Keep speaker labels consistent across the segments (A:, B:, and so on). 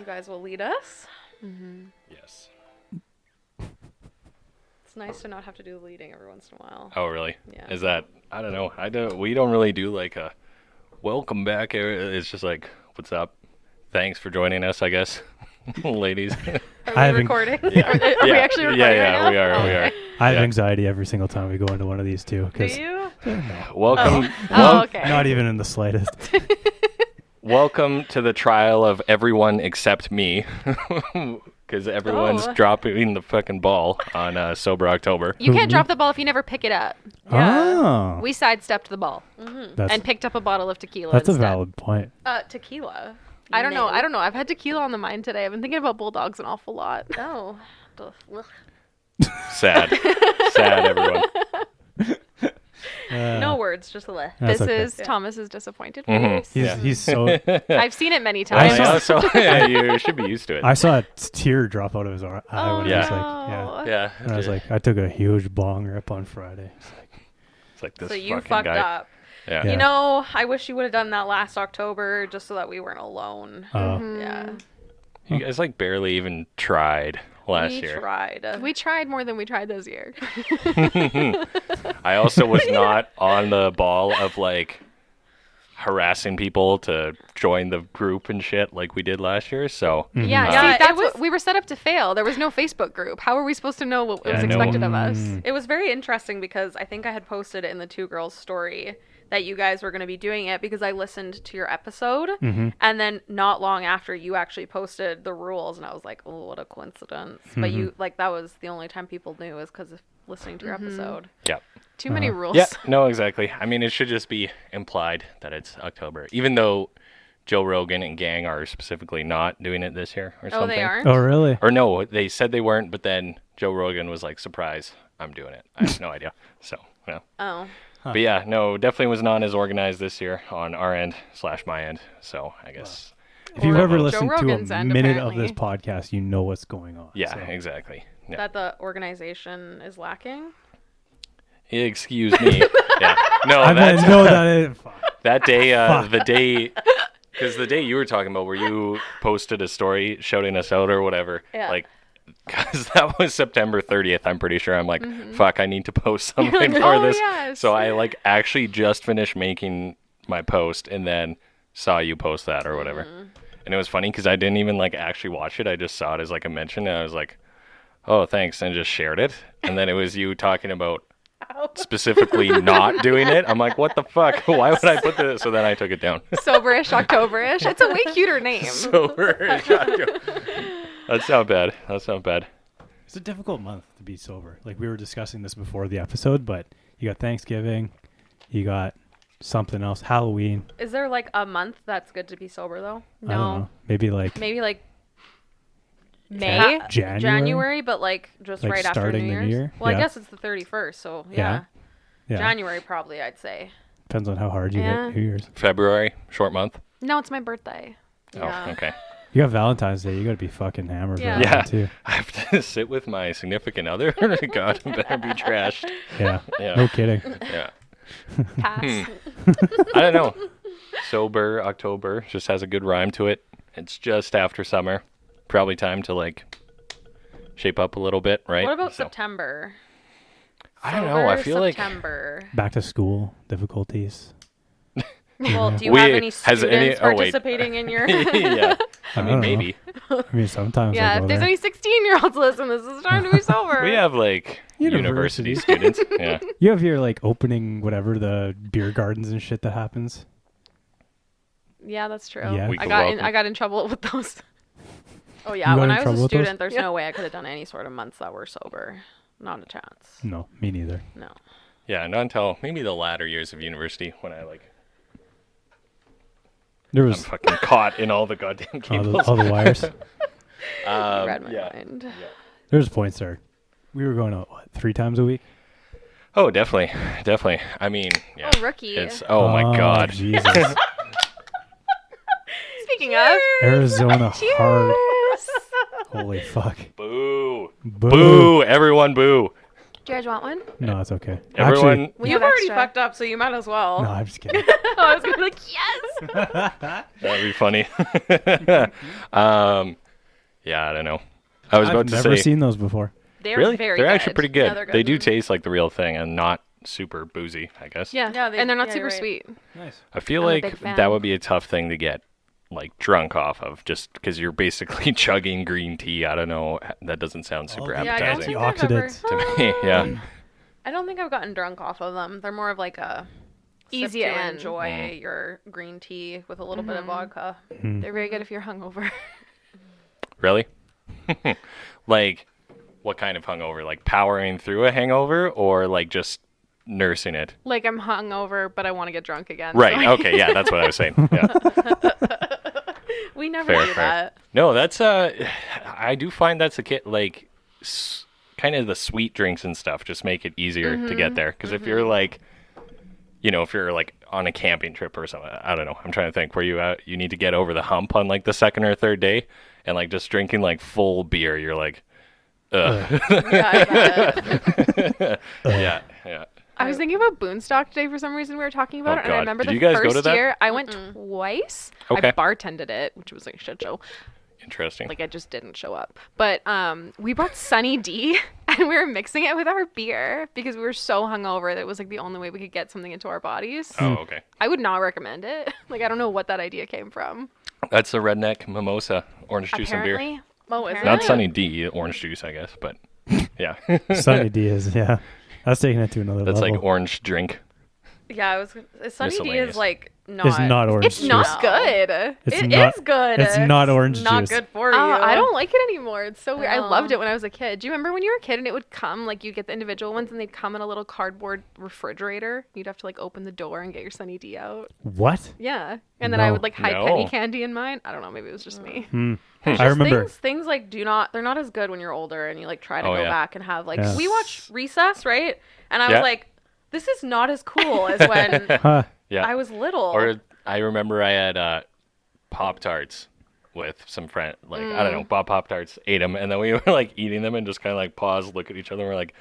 A: You guys will lead us.
B: Mm-hmm.
C: Yes.
A: It's nice to not have to do the leading every once in a while.
C: Oh, really?
A: Yeah.
C: Is that, I don't know. We don't really do like a welcome back. It's just like, what's up? Thanks for joining us, I guess. Ladies.
A: Are we recording?
C: Yeah.
A: Are we actually recording right now?
C: we are.
D: I have anxiety every single time we go into one of these two.
A: Do you?
C: Welcome.
A: Okay.
D: Not even in the slightest.
C: Welcome to the trial of everyone except me. Because everyone's dropping the fucking ball on Sober October.
B: You can't drop the ball if you never pick it up.
D: Yeah.
B: We sidestepped the ball and picked up a bottle of tequila.
D: That's
B: instead.
D: a valid point.
A: Tequila.
B: I don't know. I've had tequila on the mind today. I've been thinking about bulldogs an awful lot.
A: Oh.
C: Sad, everyone.
A: No words, just a leh.
B: This
D: okay.
B: is Thomas's disappointed face.
D: He's so.
B: I've seen it many times.
C: You should be used to it.
D: I saw a tear drop out of his eye when he was
B: no.
D: like,
C: Yeah.
D: And I was like, I took a huge bong rip on Friday.
C: It's like this
A: So you
C: fucking
A: fucked
C: guy.
A: up.
C: Yeah.
A: You know, I wish you would have done that last October just so that we weren't alone. Yeah.
C: You guys like barely even tried last year.
B: We tried more than we tried this year.
C: I also was not on the ball of like harassing people to join the group and shit like we did last year. So
B: Yeah, see, we were set up to fail. There was no Facebook group. How were we supposed to know what was expected of us?
A: It was very interesting because I think I had posted it in the Two Girls story that you guys were going to be doing it because I listened to your episode and then not long after you actually posted the rules and I was like, oh, what a coincidence. But you like that was the only time people knew was because of listening to your episode.
C: Yeah.
B: Too many rules.
C: Yeah, no, exactly. I mean, it should just be implied that it's October, even though Joe Rogan and gang are specifically not doing it this year or something.
A: Oh, they aren't?
D: Oh, really?
C: Or no, they said they weren't, but then Joe Rogan was like, surprise, I'm doing it. I have no idea. So, yeah.
A: Oh.
C: But yeah, no, definitely was not as organized this year on our end / my end. So I guess.
D: If you've ever listened to
B: Rogan's
D: a
B: end,
D: minute
B: apparently.
D: of this podcast, you know what's going on.
C: Yeah,
D: so.
C: exactly. Yeah.
A: That the organization is lacking?
C: Excuse me. Yeah. No,
D: I meant, no, that is.
C: that day, the day, because the day you were talking about where you posted a story shouting us out or whatever, like, because that was September 30th, I'm pretty sure. I'm like, fuck, I need to post something for this.
B: Yes.
C: So I like actually just finished making my post and then saw you post that or whatever. And it was funny because I didn't even like actually watch it. I just saw it as like a mention and I was like, oh, thanks. And just shared it. And then it was you talking about specifically not doing it. I'm like, what the fuck? Why would I put this? So then I took it down.
B: Soberish, Octoberish. It's a way cuter name.
C: That's not bad.
D: It's a difficult month to be sober. Like we were discussing this before the episode, but you got Thanksgiving, you got something else, Halloween.
A: Is there like a month that's good to be sober though?
D: I don't know. Maybe like
A: Maybe
B: May?
D: January,
A: but like just
D: Like
A: right after
D: starting
A: New
D: the
A: Year's.
D: New Year?
A: Well,
D: Yeah.
A: I guess it's the 31st, so yeah.
D: Yeah.
A: January probably, I'd say.
D: Depends on how hard you hit New Year's.
C: February, short month.
B: No, it's my birthday.
A: Yeah.
C: Oh, okay.
D: You got Valentine's Day. You got to be fucking hammered.
A: Yeah.
D: for that
C: Yeah.
D: one, too.
C: I have to sit with my significant other. God, I better be trashed.
D: Yeah.
C: Yeah.
D: No kidding.
C: Yeah.
B: Pass.
C: I don't know. Sober October just has a good rhyme to it. It's just after summer. Probably time to like shape up a little bit, right?
A: What about
C: So-
A: September?
C: I don't know. I feel like
A: September.
D: Back to school difficulties.
A: Well, do you
C: We-
A: have any
C: has
A: students
C: any- oh, wait.
A: participating in your...
C: yeah. I
D: I
C: mean,
D: don't know.
C: maybe.
D: I mean, sometimes I
B: Yeah,
D: go
B: if there's
D: there.
B: any 16-year-olds listening, this is time to be sober.
C: We have like university students. Yeah.
D: You have your like opening whatever the beer gardens and shit that happens.
B: Yeah, that's true.
D: Yeah.
C: We
B: I
C: could
B: got
C: welcome-
B: I got in trouble with those.
A: Oh, yeah.
D: You got
A: When
D: in
A: I was
D: trouble
A: a
D: with those?
A: student, there's no way I could have done any sort of months that were sober. Not a chance.
D: No, me neither.
A: No.
C: Yeah, not until maybe the latter years of university when I like
D: There
C: I'm
D: was
C: fucking caught in all the goddamn cables.
D: all the wires.
A: Read my
C: yeah.
A: mind.
D: There's points there. We were going out, what, 3 times a week?
C: Oh, definitely. I mean, yeah.
B: Oh, rookie.
C: It's my god.
D: Jesus.
B: Speaking of,
D: Arizona hard. Holy fuck.
C: Boo.
D: Boo.
C: Boo. Everyone boo.
B: Do you guys want one?
D: No, it's okay.
C: Everyone,
D: Actually,
A: You've
B: have
A: already
B: extra.
A: fucked up, so you might as well.
D: no, I'm just kidding.
B: I was gonna be like, yes.
C: that'd be funny. Yeah, I don't know. I was
D: I've
C: about to
D: never
C: say,
D: seen those before.
A: They're
C: really?
A: very
C: They're
A: good.
C: actually pretty good.
A: Yeah, they're good.
C: They do taste like the real thing and not super boozy, I guess.
B: Yeah,
A: Yeah,
B: and they're not
A: yeah,
B: super
A: you're right.
B: sweet.
D: Nice.
C: I feel
B: I'm a
C: like
B: big fan.
C: that would be a tough thing to get like drunk off of, just because you're basically chugging green tea. I don't know. That doesn't sound super
A: Yeah, I don't
C: appetizing
A: think I've ever-
D: Antioxidants.
C: to me. Yeah.
A: I don't think I've gotten drunk off of them. They're more of like a
B: Easy
A: sip to
B: and-
A: enjoy your green tea with a little bit of vodka.
B: They're very good if you're hungover.
C: Really? Like, what kind of hungover? Like powering through a hangover, or like just nursing it?
B: Like I'm hungover, but I want to get drunk again.
C: Right.
B: So
C: Okay. Yeah, that's what I was saying. Yeah.
A: We never
C: Fair,
A: do
C: fair.
A: that.
C: No, that's I do find that's a kid like kind of the sweet drinks and stuff just make it easier to get there. Because if you're like, if you're like on a camping trip or something, I don't know. I'm trying to think where you need to get over the hump on like the second or third day, and like just drinking like full beer, you're like, ugh.
A: Yeah, I bet.
C: yeah.
B: I was thinking about Boonstock today for some reason. We were talking about
C: Oh,
B: it, and I
C: God.
B: remember
C: Did
B: the
C: you guys go
B: first
C: to that?
B: year I went twice.
C: Okay.
B: I bartended it, which was like a shit show.
C: Interesting.
B: Like I just didn't show up. But we brought Sunny D and we were mixing it with our beer because we were so hungover that it was like the only way we could get something into our bodies.
C: Oh, okay.
B: I would not recommend it. Like I don't know what that idea came from.
C: That's the redneck mimosa, orange juice and beer.
B: Apparently.
A: Oh, is it?
C: Not Sunny D, orange juice, I guess, but yeah.
D: Sunny D is, yeah. That's taking it to another
C: That's
D: level.
C: like orange drink.
A: Yeah, I was. Sunny D
C: Miscellaneous.
A: is like not.
D: It's not orange
B: It's
D: juice.
B: not good.
D: It's
A: It
D: not,
A: is good.
D: It's not orange
A: not
D: juice.
A: good for you.
B: I don't like it anymore. It's so weird. I
A: Oh.
B: loved it when I was a kid. Do you remember when you were a kid and it would come, like you'd get the individual ones and they'd come in a little cardboard refrigerator? You'd have to like open the door and get your Sunny D out.
D: What?
B: Yeah. And then I
D: No.
B: would like hide
C: No.
B: penny candy in mine. I don't know. Maybe it was just me.
D: I remember.
A: Things like they're not as good when you're older and you like try to
C: Oh,
A: go
C: yeah.
A: back and have like
D: Yeah.
A: we watched Recess, right? And I
C: Yeah.
A: was like, this is not as cool as when
D: Huh.
C: Yeah.
A: I was little.
C: Or I remember I had Pop-Tarts with some friend, like, I don't know, Bob Pop-Tarts, ate them, and then we were like eating them and just kind of like pause, look at each other, and we're like,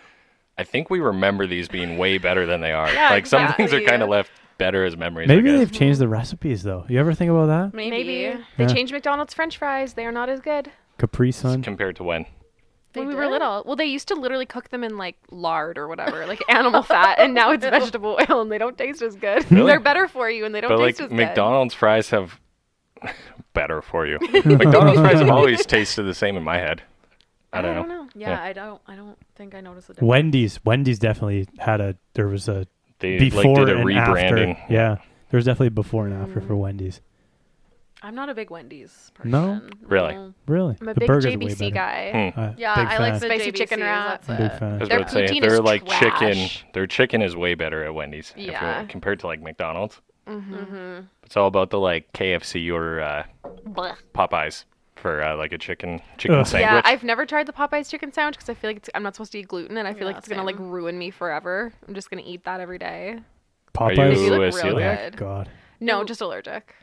C: I think we remember these being way better than they are.
A: Yeah,
C: like some things are
A: exactly.
C: kind of left better as memories.
D: Maybe
C: I guess.
D: they've changed the recipes, though. You ever think about that?
A: maybe.
B: They
D: Yeah.
B: changed McDonald's French fries. They are not as good.
D: Capri Sun?
C: Compared to when.
B: When we
A: did?
B: were little. Well, they used to literally cook them in like lard or whatever, like animal fat, and now it's vegetable oil and they don't taste as good.
C: Really?
B: They're better for you and they don't
C: But
B: taste
C: like
B: as good.
C: McDonald's fries have better for you. McDonald's fries have always tasted the same in my head. I don't know.
A: Yeah,
C: Yeah.
A: I don't think I noticed a difference.
D: Wendy's definitely had there was a
C: They
D: before
C: like did a
D: and
C: rebranding.
D: after. Yeah. There was definitely a before and after for Wendy's.
A: I'm not a big Wendy's person.
D: No?
C: Really?
A: No.
D: Really?
B: I'm a
D: the
B: big
D: burger's way
B: JBC
D: better.
B: guy.
A: Yeah,
D: big
A: I like
D: fan.
A: the
B: Spicy
A: JBCs,
B: chicken wrap.
A: That's
D: Big
A: it.
D: fan.
C: I was
B: Their
C: about to say,
B: poutine
C: they're
B: is
C: like chicken.
B: trash.
C: Their chicken is way better at Wendy's.
B: Yeah.
C: Compared to like McDonald's.
A: Mm-hmm.
C: It's all about the like KFC or
B: Blech.
C: Popeyes for like a chicken
D: Ugh.
C: sandwich.
B: Yeah, I've never tried the Popeyes chicken sandwich because I feel like I'm not supposed to eat gluten and I feel like
A: Yeah,
B: it's gonna like
A: same.
B: ruin me forever. I'm just gonna eat that every day.
C: Are
D: Popeyes?
B: They
C: you
B: look
C: a
B: real
C: celiac?
B: good.
D: God.
B: No, just allergic.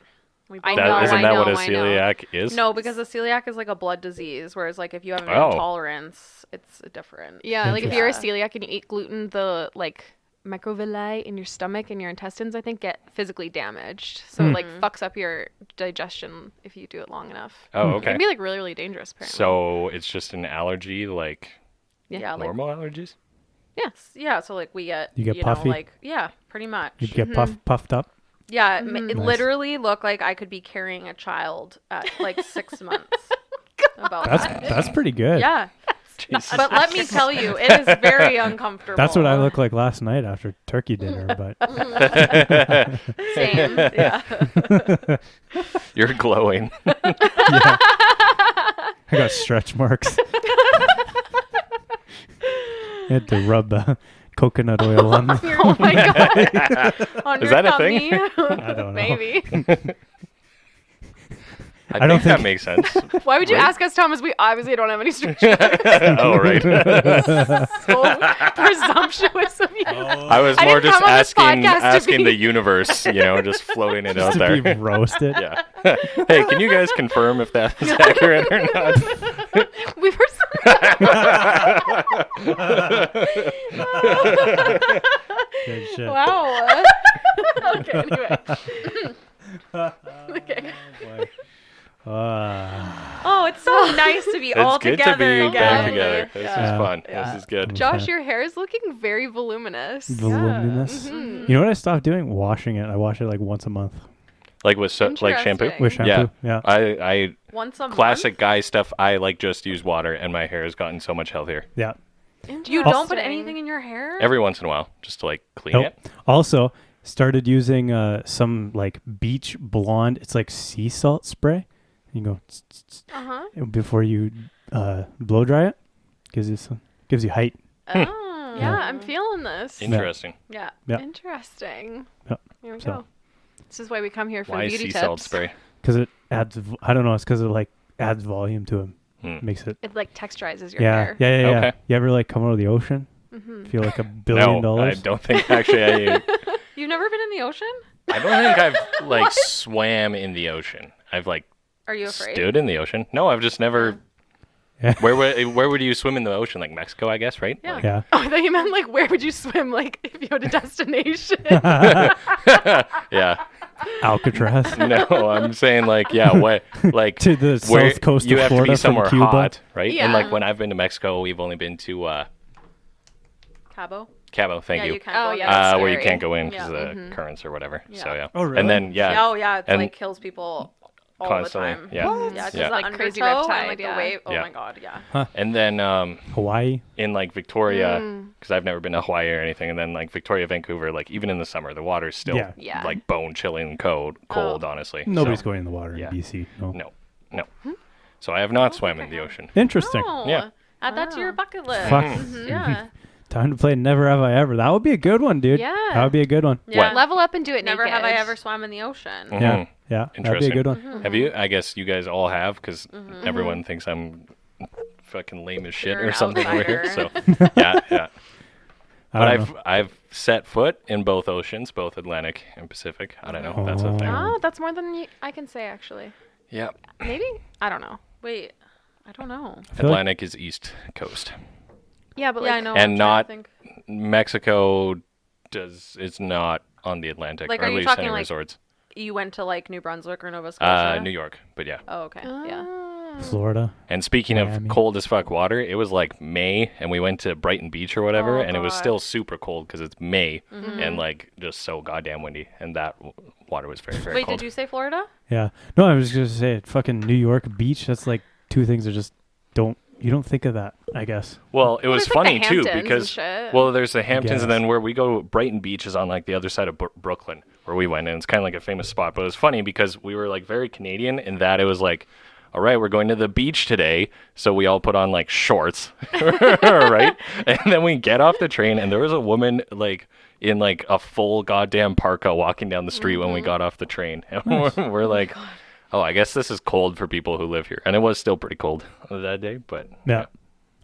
A: We
B: I
A: both
B: know,
A: are.
C: Isn't that what a
B: I know.
C: celiac is?
A: No, because a celiac is like a blood disease, whereas like if you have an
C: Oh.
A: intolerance, it's different.
B: Yeah, like if you're a
A: Interesting.
B: celiac and you eat gluten, the like microvilli in your stomach and your intestines, I think, get physically damaged. So it like fucks up your digestion if you do it long enough.
C: Oh,
B: It
C: okay.
B: can be like really, really dangerous. Apparently.
C: So it's just an allergy, like
A: Yeah, like
C: normal allergies.
A: yes, yeah. So like we get
D: You get
A: know,
D: puffy?
A: like yeah, pretty much.
D: You get puffed up?
A: Yeah, it
D: Nice.
A: literally looked like I could be carrying a child at like 6 months. About that.
D: That's pretty good.
A: Yeah.
C: Jesus.
A: But let me tell you, it is very uncomfortable.
D: That's what I look like last night after turkey dinner, but
A: Same. Yeah.
C: You're glowing.
D: I got stretch marks. I had to rub coconut oil on me.
B: Oh my god. On
C: Is
B: your
C: that a
B: tummy?
C: thing?
D: I don't know.
B: Maybe.
C: I
D: don't
C: think that
D: think-
C: makes sense.
B: Why would you
C: Right?
B: ask us, Thomas? We obviously don't have any structure.
C: Oh, right.
B: So presumptuous of you.
C: I was
B: I
C: more
B: didn't
C: just
B: come on this
C: asking
B: podcast to
C: asking
B: be-
C: the universe, just floating it out
D: To
C: there.
D: be roasted.
C: Yeah. Hey, can you guys confirm if that's accurate or not?
B: We were
D: Good shit.
B: Wow. Okay, anyway. Okay.
A: Oh, it's so nice to be all
C: It's good
A: together
C: to be
A: again.
C: back together. This
A: Yeah.
C: is fun.
A: Yeah.
C: This is good.
B: Josh, your hair is looking very voluminous.
D: Voluminous.
B: Mhm.
D: You know what I stopped doing? Washing it. I wash it like once a month
C: Like with like shampoo.
B: Interesting.
D: with shampoo. Yeah.
C: I
A: Once a
C: classic
A: month?
C: guy stuff. I like just use water, and my hair has gotten so much healthier.
D: Yeah.
A: You don't put anything in your hair?
C: Every once in a while, just to like clean
D: Nope.
C: it.
D: Also, started using some like beach blonde. It's like sea salt spray. You go tss, tss, tss,
B: Uh-huh.
D: before you blow dry it. Gives you height.
A: Oh.
B: Yeah, I'm feeling this.
C: Interesting.
A: Yeah.
D: Yeah.
B: Interesting.
D: Yep.
B: Here we
D: So-
B: go. This is why we come here for
C: Why
B: beauty
C: sea
B: tips.
C: salt spray?
D: Because it adds. I don't know. It's because it like adds volume to him. Makes it.
B: It like texturizes your
D: Yeah.
B: hair.
D: Yeah.
C: Okay.
D: You ever like come out of the ocean?
B: Mm-hmm.
D: Feel like $1 billion?
C: No, I don't think actually.
A: You've never been in the ocean?
C: I don't think I've like swam in the ocean. I've like
A: Are you afraid?
C: stood in the ocean. No, I've just never.
D: Yeah.
C: Where would you swim in the ocean? Like Mexico, I guess, right?
A: Yeah.
C: Like-
D: Yeah.
B: Oh, I thought you meant like where would you swim like if you had a destination?
C: yeah.
D: Alcatraz.
C: No, I'm saying like what like
D: To the
C: where
D: south coast
C: you
D: of
C: have
D: Florida
C: to be
D: from
C: somewhere
D: Cuba.
C: hot, right?
B: Yeah.
C: And like when I've been to Mexico, we've only been to
A: Cabo?
C: Cabo. Thank
A: Yeah,
C: you.
A: you can't
B: Oh,
A: go
B: yeah,
A: there.
B: that's
C: Where you
B: scary.
C: can't go in because
A: Yeah.
C: of the currents or whatever.
A: Yeah.
C: So yeah.
D: Oh, really?
C: And then
A: Oh, yeah. It's
C: and-
A: like kills people all
C: Constantly,
A: the time.
C: yeah. What?
A: Yeah, 'cause
C: Yeah.
A: the
B: Like
A: undertow
B: crazy
A: and
B: riptide,
A: like
B: yeah.
A: the wave. Oh
C: Yeah.
A: my god, yeah.
C: and then
D: Hawaii.
C: in like Victoria, because I've never been to Hawaii or anything, and then like Victoria, Vancouver, like even in the summer, the water's still
D: Yeah.
B: Yeah.
C: like bone chilling cold, honestly.
D: Nobody's
C: So,
D: going in the water
C: yeah.
D: in BC. No.
C: No. So I have not swam in the ocean.
D: Interesting.
A: Oh,
C: Yeah.
A: add that to your bucket list.
D: Fuck.
A: Yeah.
D: Time to play Never Have I Ever. That would be a good one, dude.
B: Yeah.
D: That would be a good one.
A: Yeah.
B: Level up and do it
A: Never
B: naked.
A: have I ever swam in the ocean.
C: Mhm.
D: Yeah. Yeah. That'd be a
C: Interesting.
D: good one.
C: Have you? I guess you guys all have, because everyone thinks I'm fucking lame as shit
A: You're
C: or
A: an
C: something over here. So
A: outsider.
C: yeah.
D: I
C: But
D: don't know.
C: I've set foot in both oceans, both Atlantic and Pacific. I don't know. That's a thing.
B: Oh, that's more than I can say actually.
C: Yeah.
B: Maybe? I don't know.
A: Wait, I don't know.
D: I feel like-
C: Atlantic is East Coast.
B: Yeah, but
A: Yeah,
B: like
A: I know.
C: And
A: I'm trying to
C: not-
A: think.
C: Mexico is not on the Atlantic,
A: Like,
C: or
A: are
C: at
A: you
C: least
A: talking,
C: any
A: like,
C: resorts.
A: You went to like New Brunswick or Nova Scotia?
C: New York, but yeah.
A: Oh, okay. Yeah.
D: Florida.
C: And speaking
D: Miami.
C: of cold as fuck water, it was like May, and we went to Brighton Beach or whatever,
A: Oh,
C: and it was
A: God.
C: still super cold because it's May and like just so goddamn windy, and that water was very, very
A: Wait,
C: cold.
A: did you say Florida?
D: Yeah. No, I was just gonna say fucking New York beach. That's like two things that just you don't think of that, I guess.
C: Well, it was
B: there's, like,
C: funny
B: the
C: too
B: Hamptons and
C: because
B: shit.
C: well, there's the Hamptons, and
D: guess.
C: then where we go, Brighton Beach is on like the other side of Brooklyn, where we went, and it's kind of like a famous spot. But it was funny because we were like very Canadian in that it was like, all right, we're going to the beach today, so we all put on like shorts, right? And then we get off the train, and there was a woman like in like a full goddamn parka walking down the street when we got off the train, and we're like. Oh, I guess this is cold for people who live here. And it was still pretty cold that day, but
D: Yeah.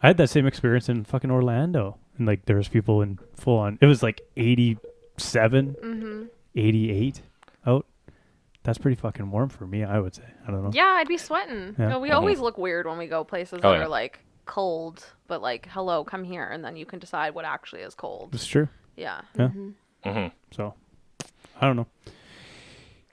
D: I had that same experience in fucking Orlando. And like there was people in full on it was like 87, 88 out. That's pretty fucking warm for me, I would say. I don't know.
B: Yeah, I'd be sweating.
D: Yeah.
A: No, we always look weird when we go places
C: Oh,
A: that
C: yeah.
A: are like cold, but like, hello, come here, and then you can decide what actually is cold.
D: It's true.
A: Yeah.
D: Yeah.
C: Mhm.
D: So I don't know.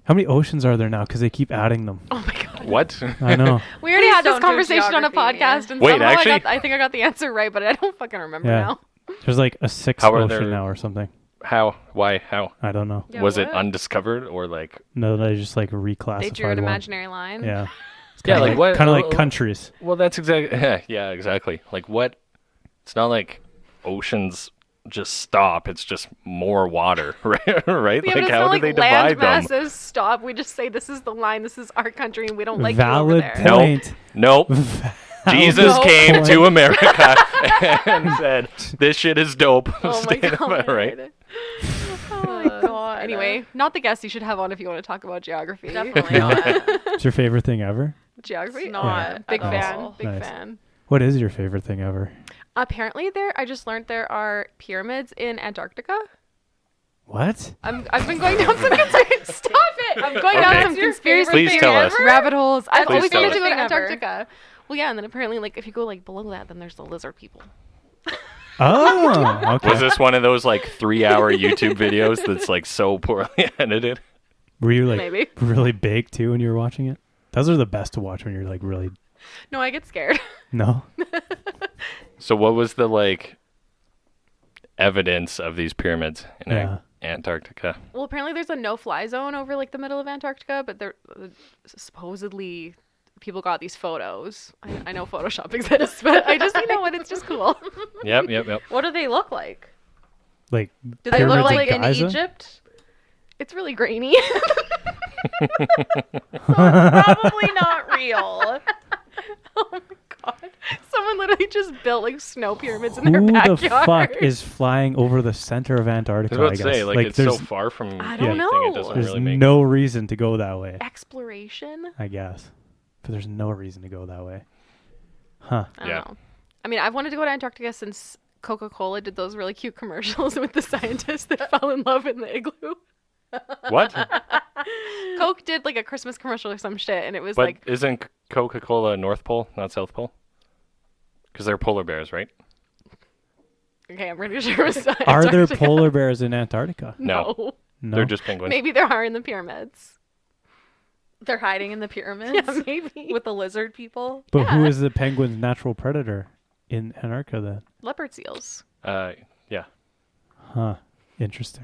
D: How many oceans are there now? Because they keep adding them.
B: Oh my god.
C: What?
D: I know.
B: We already
A: Please
B: had this
A: don't do
B: conversation on a
A: geography.
B: podcast, and
C: Wait,
B: somehow
C: actually?
B: I think I got the answer right, but I don't fucking remember
D: Yeah.
B: now.
D: There's like a sixth
C: How are
D: ocean
C: there-
D: now or something.
C: How? Why? How?
D: I don't know.
A: Yeah,
C: Was it
A: what?
C: undiscovered or like?
D: No, they just like reclassified
B: They drew an
D: one.
B: imaginary line.
D: Yeah. It's
C: Yeah,
D: kinda
C: like what-
D: Kind of like countries.
C: Well, that's exactly. Yeah, exactly. Like what? It's not like oceans just stop. It's just more water, right? Right?
B: Yeah, but
C: Like
B: it's
C: how
B: not
C: do they
B: like land
C: divide them?
B: masses stop. We just say this is the line, this is our country, and we don't like
D: Valid
B: you over there.
C: No.
D: point.
C: Nope. Jesus
B: No.
C: came to America and said, "This shit is dope."
B: Oh my
C: State of
B: god.
C: it, right?
A: Oh my god.
B: Anyway, not the guest you should have on if you want to talk about geography.
A: Definitely not.
D: It's your favorite thing ever?
B: Geography?
A: It's not
B: Yeah. Big
A: at
B: fan.
A: all.
B: Big
D: Nice.
B: fan.
D: What is your favorite thing ever?
B: Apparently I just learned there are pyramids in Antarctica.
D: What?
B: I've been going down some conspiracy. Stop it! I'm going
C: Okay.
B: down some
A: What's your
B: conspiracy
C: Please
A: favorite
C: tell
A: thing
C: us.
A: ever?
B: rabbit holes. I've
C: Please
B: always
C: tell
B: wanted
C: us.
B: to go to
A: Thing ever.
B: Antarctica. Well, yeah, and then apparently, like, if you go like below that, then there's the lizard people.
D: Oh, okay.
C: Was this one of those like 3-hour YouTube videos that's like so poorly edited?
D: Were you like
B: Maybe.
D: really big too when you were watching it? Those are the best to watch when you're like really.
B: No, I get scared.
D: No.
C: So what was the like evidence of these pyramids in
D: Yeah.
C: Antarctica?
B: Well, apparently there's a no-fly zone over like the middle of Antarctica, but there supposedly people got these photos. I know Photoshop exists, but I just, you know what, it's just cool.
C: Yep.
A: What do they look like?
D: Like.
A: Do they look
D: pyramids of
A: like in
D: Giza?
A: Egypt?
B: It's really grainy.
A: Probably not real.
B: Oh my god. Someone literally just built like snow pyramids in their
D: Who
B: backyard.
D: the fuck is flying over the center of
C: I
D: Antarctica?
C: was about to
D: guess.
C: say, like it's so
D: there's,
C: far from
B: I don't
C: anything,
B: know.
C: it doesn't
D: there's
C: really make
D: no reason to go that way.
B: Exploration?
D: I guess, but there's no reason to go that way. Huh?
B: I don't
C: Yeah.
B: know. I mean, I've wanted to go to Antarctica since Coca-Cola did those really cute commercials with the scientists that fell in love in the igloo.
C: What?
B: Coke did like a Christmas commercial or some shit, and it was
C: But
B: like,
C: isn't Coca-Cola North Pole, not South Pole? Because they're polar bears, right?
B: okay, I'm pretty sure it was
D: Are there
B: Antarctica.
D: polar bears in Antarctica?
B: No.
D: No.
C: They're just penguins.
B: Maybe there are in the pyramids.
A: They're hiding in the pyramids
B: Yeah, maybe.
A: with the lizard people.
D: But who
B: Yeah.
D: is the penguin's natural predator in Antarctica then?
B: Leopard seals.
C: Yeah.
D: Huh? Interesting.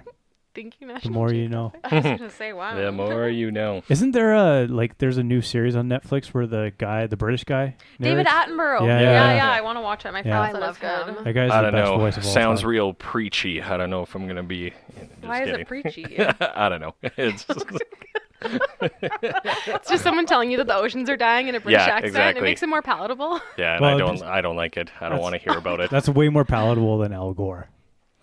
B: Thank you,
D: The
B: National
D: more you know.
A: I was gonna say, wow.
C: The more you know.
D: Isn't there there's a new series on Netflix where the British guy,
A: David
D: narrates?
A: Attenborough.
D: Yeah,
A: Yeah,
C: yeah.
A: I want to watch it. My friend
D: Yeah.
B: I
A: said
B: love
A: it's good.
B: him.
D: That guy's
C: I
D: the
C: don't
D: best
C: know.
D: voice of all
C: Sounds
D: time.
C: real preachy. I don't know if I'm gonna be. Just
A: Why is
C: kidding.
A: it preachy?
C: I don't know. It's
B: It's just someone telling you that the oceans are dying in a British
C: Yeah,
B: accent.
C: exactly.
B: It makes it more palatable.
C: yeah, and
D: Well,
C: I don't like it. I don't want to hear about it.
D: That's way more palatable than Al Gore.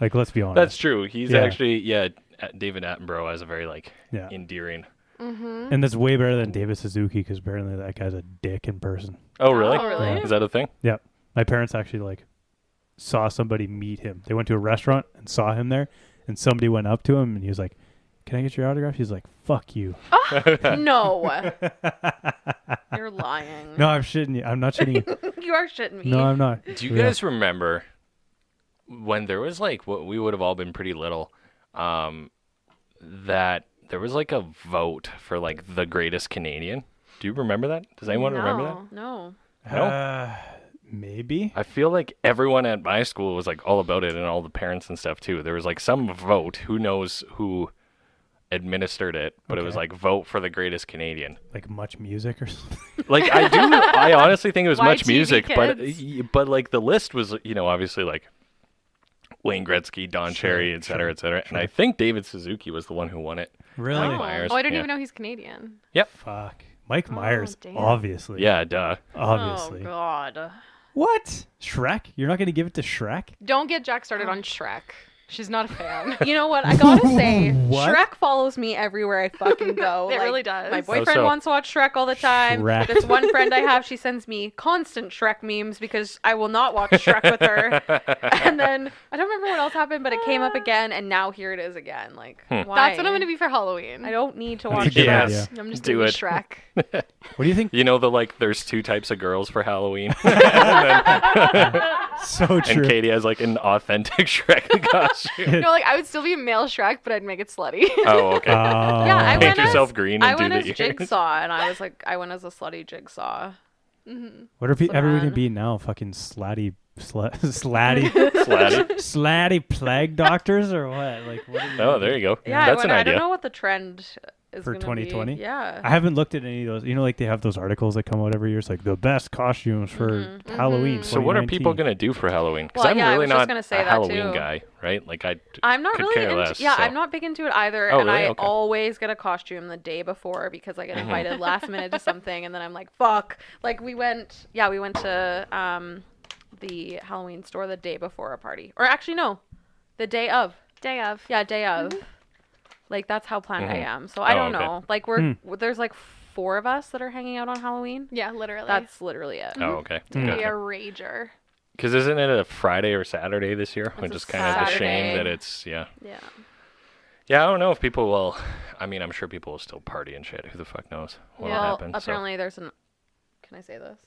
D: Like, let's be honest.
C: That's true. He's
D: Yeah.
C: actually David Attenborough has a very like
D: Yeah.
C: endearing.
D: And that's way better than David Suzuki because apparently that guy's a dick in person.
C: Oh really?
B: Oh, really?
C: Is that a thing?
D: Yep. My parents actually like saw somebody meet him. They went to a restaurant and saw him there, and somebody went up to him and he was like, "Can I get your autograph?" He's like, "Fuck you."
A: No. You're lying.
D: No, I'm shitting you. I'm not shitting you.
A: You are shitting me.
D: No, I'm not.
C: Do you
D: Yeah.
C: guys remember when there was like what we would have all been pretty little, that there was like a vote for like the greatest Canadian? Do you remember that? Does anyone remember that?
A: No.
C: No?
D: Maybe.
C: I feel like everyone at my school was like all about it, and all the parents and stuff too. There was like some vote. Who knows who administered it? But it was
D: Okay.
C: like vote for the greatest Canadian.
D: Like Much Music or something.
C: Like I honestly think it was much
B: YTV
C: music,
B: kids.
C: but like the list was obviously like Wayne Gretzky, Don Cherry, et cetera, et cetera. And I think David Suzuki was the one who won it.
D: Really?
C: Mike Myers.
B: Oh, I didn't
C: yeah.
B: even know he's Canadian.
C: Yep.
D: Fuck. Mike Myers,
B: damn.
D: obviously.
C: Yeah, duh.
D: Obviously.
A: Oh God.
D: What? Shrek? You're not going to give it to Shrek?
B: Don't get Jack started on Shrek. She's not a fan.
A: You know what? I gotta say,
D: What?
A: Shrek follows me everywhere I fucking go.
B: It really does.
A: My
B: How
A: boyfriend
C: so?
A: wants to watch Shrek all the time.
D: Shrek.
A: There's one friend I have. She sends me constant Shrek memes because I will not watch Shrek with her. And then I don't remember what else happened, but it came up again, and now here it is again. Like, why?
B: That's what I'm going to be for Halloween.
A: I don't need to
D: That's a
A: watch
D: good
A: Shrek.
D: idea.
B: I'm just
C: Do
B: going
C: it.
B: to be Shrek.
D: What do you think?
C: You know there's two types of girls for Halloween,
D: So true.
C: and Katie has like an authentic Shrek costume.
B: No, like I would still be male Shrek, but I'd make it slutty.
C: Oh, okay.
A: Yeah, I
C: Paint
A: went
C: yourself
A: as,
C: green and
A: I
C: do
A: went
C: the
A: as
C: ears.
A: Jigsaw, and I was like, I went as a slutty Jigsaw.
D: What are
A: So
D: everyone going
A: bad.
D: to be now? Fucking slatty
C: Slatty.
D: slatty plague doctors or what? Like, what are
C: Oh, there you go.
A: Yeah,
C: That's an
A: I
C: idea.
A: don't know what the trend is
D: For
A: gonna
D: 2020?
A: be. Yeah.
D: I haven't looked at any of those. You know, like they have those articles that come out every year. It's like the best costumes for Halloween.
C: So what are people
D: 2019.
C: going to do for Halloween? Because
A: Well,
C: I'm
A: yeah, I
C: really
A: was just
C: not
A: gonna
C: a
A: say that
C: Halloween
A: too.
C: guy, right? Like
A: I'm not
C: could
A: really
C: care
A: into
C: less,
A: yeah,
C: so.
A: I'm not big into it either.
C: Oh,
A: and
C: really?
A: I
C: Okay.
A: always get a costume the day before because I get invited last minute to something and then I'm like, fuck. Like we went to the Halloween store the day before a party. Or actually no. The day of.
B: Day of.
A: Yeah, day of. Like that's how planned I
C: Mhm.
A: am. So I
C: Oh,
A: don't
C: okay.
A: know. Like there's like 4 of us that are hanging out on Halloween.
B: Yeah, literally.
A: That's literally it.
C: Oh, okay.
B: It's gonna be a rager.
C: Because isn't it a Friday or Saturday this year? Which
A: a
C: is kind of a shame
A: Saturday.
C: that it's
A: Yeah.
C: Yeah, I don't know if people will. I mean, I'm sure people will still party and shit. Who the fuck knows what
A: Well,
C: happened?
A: apparently there's an. Can I say this?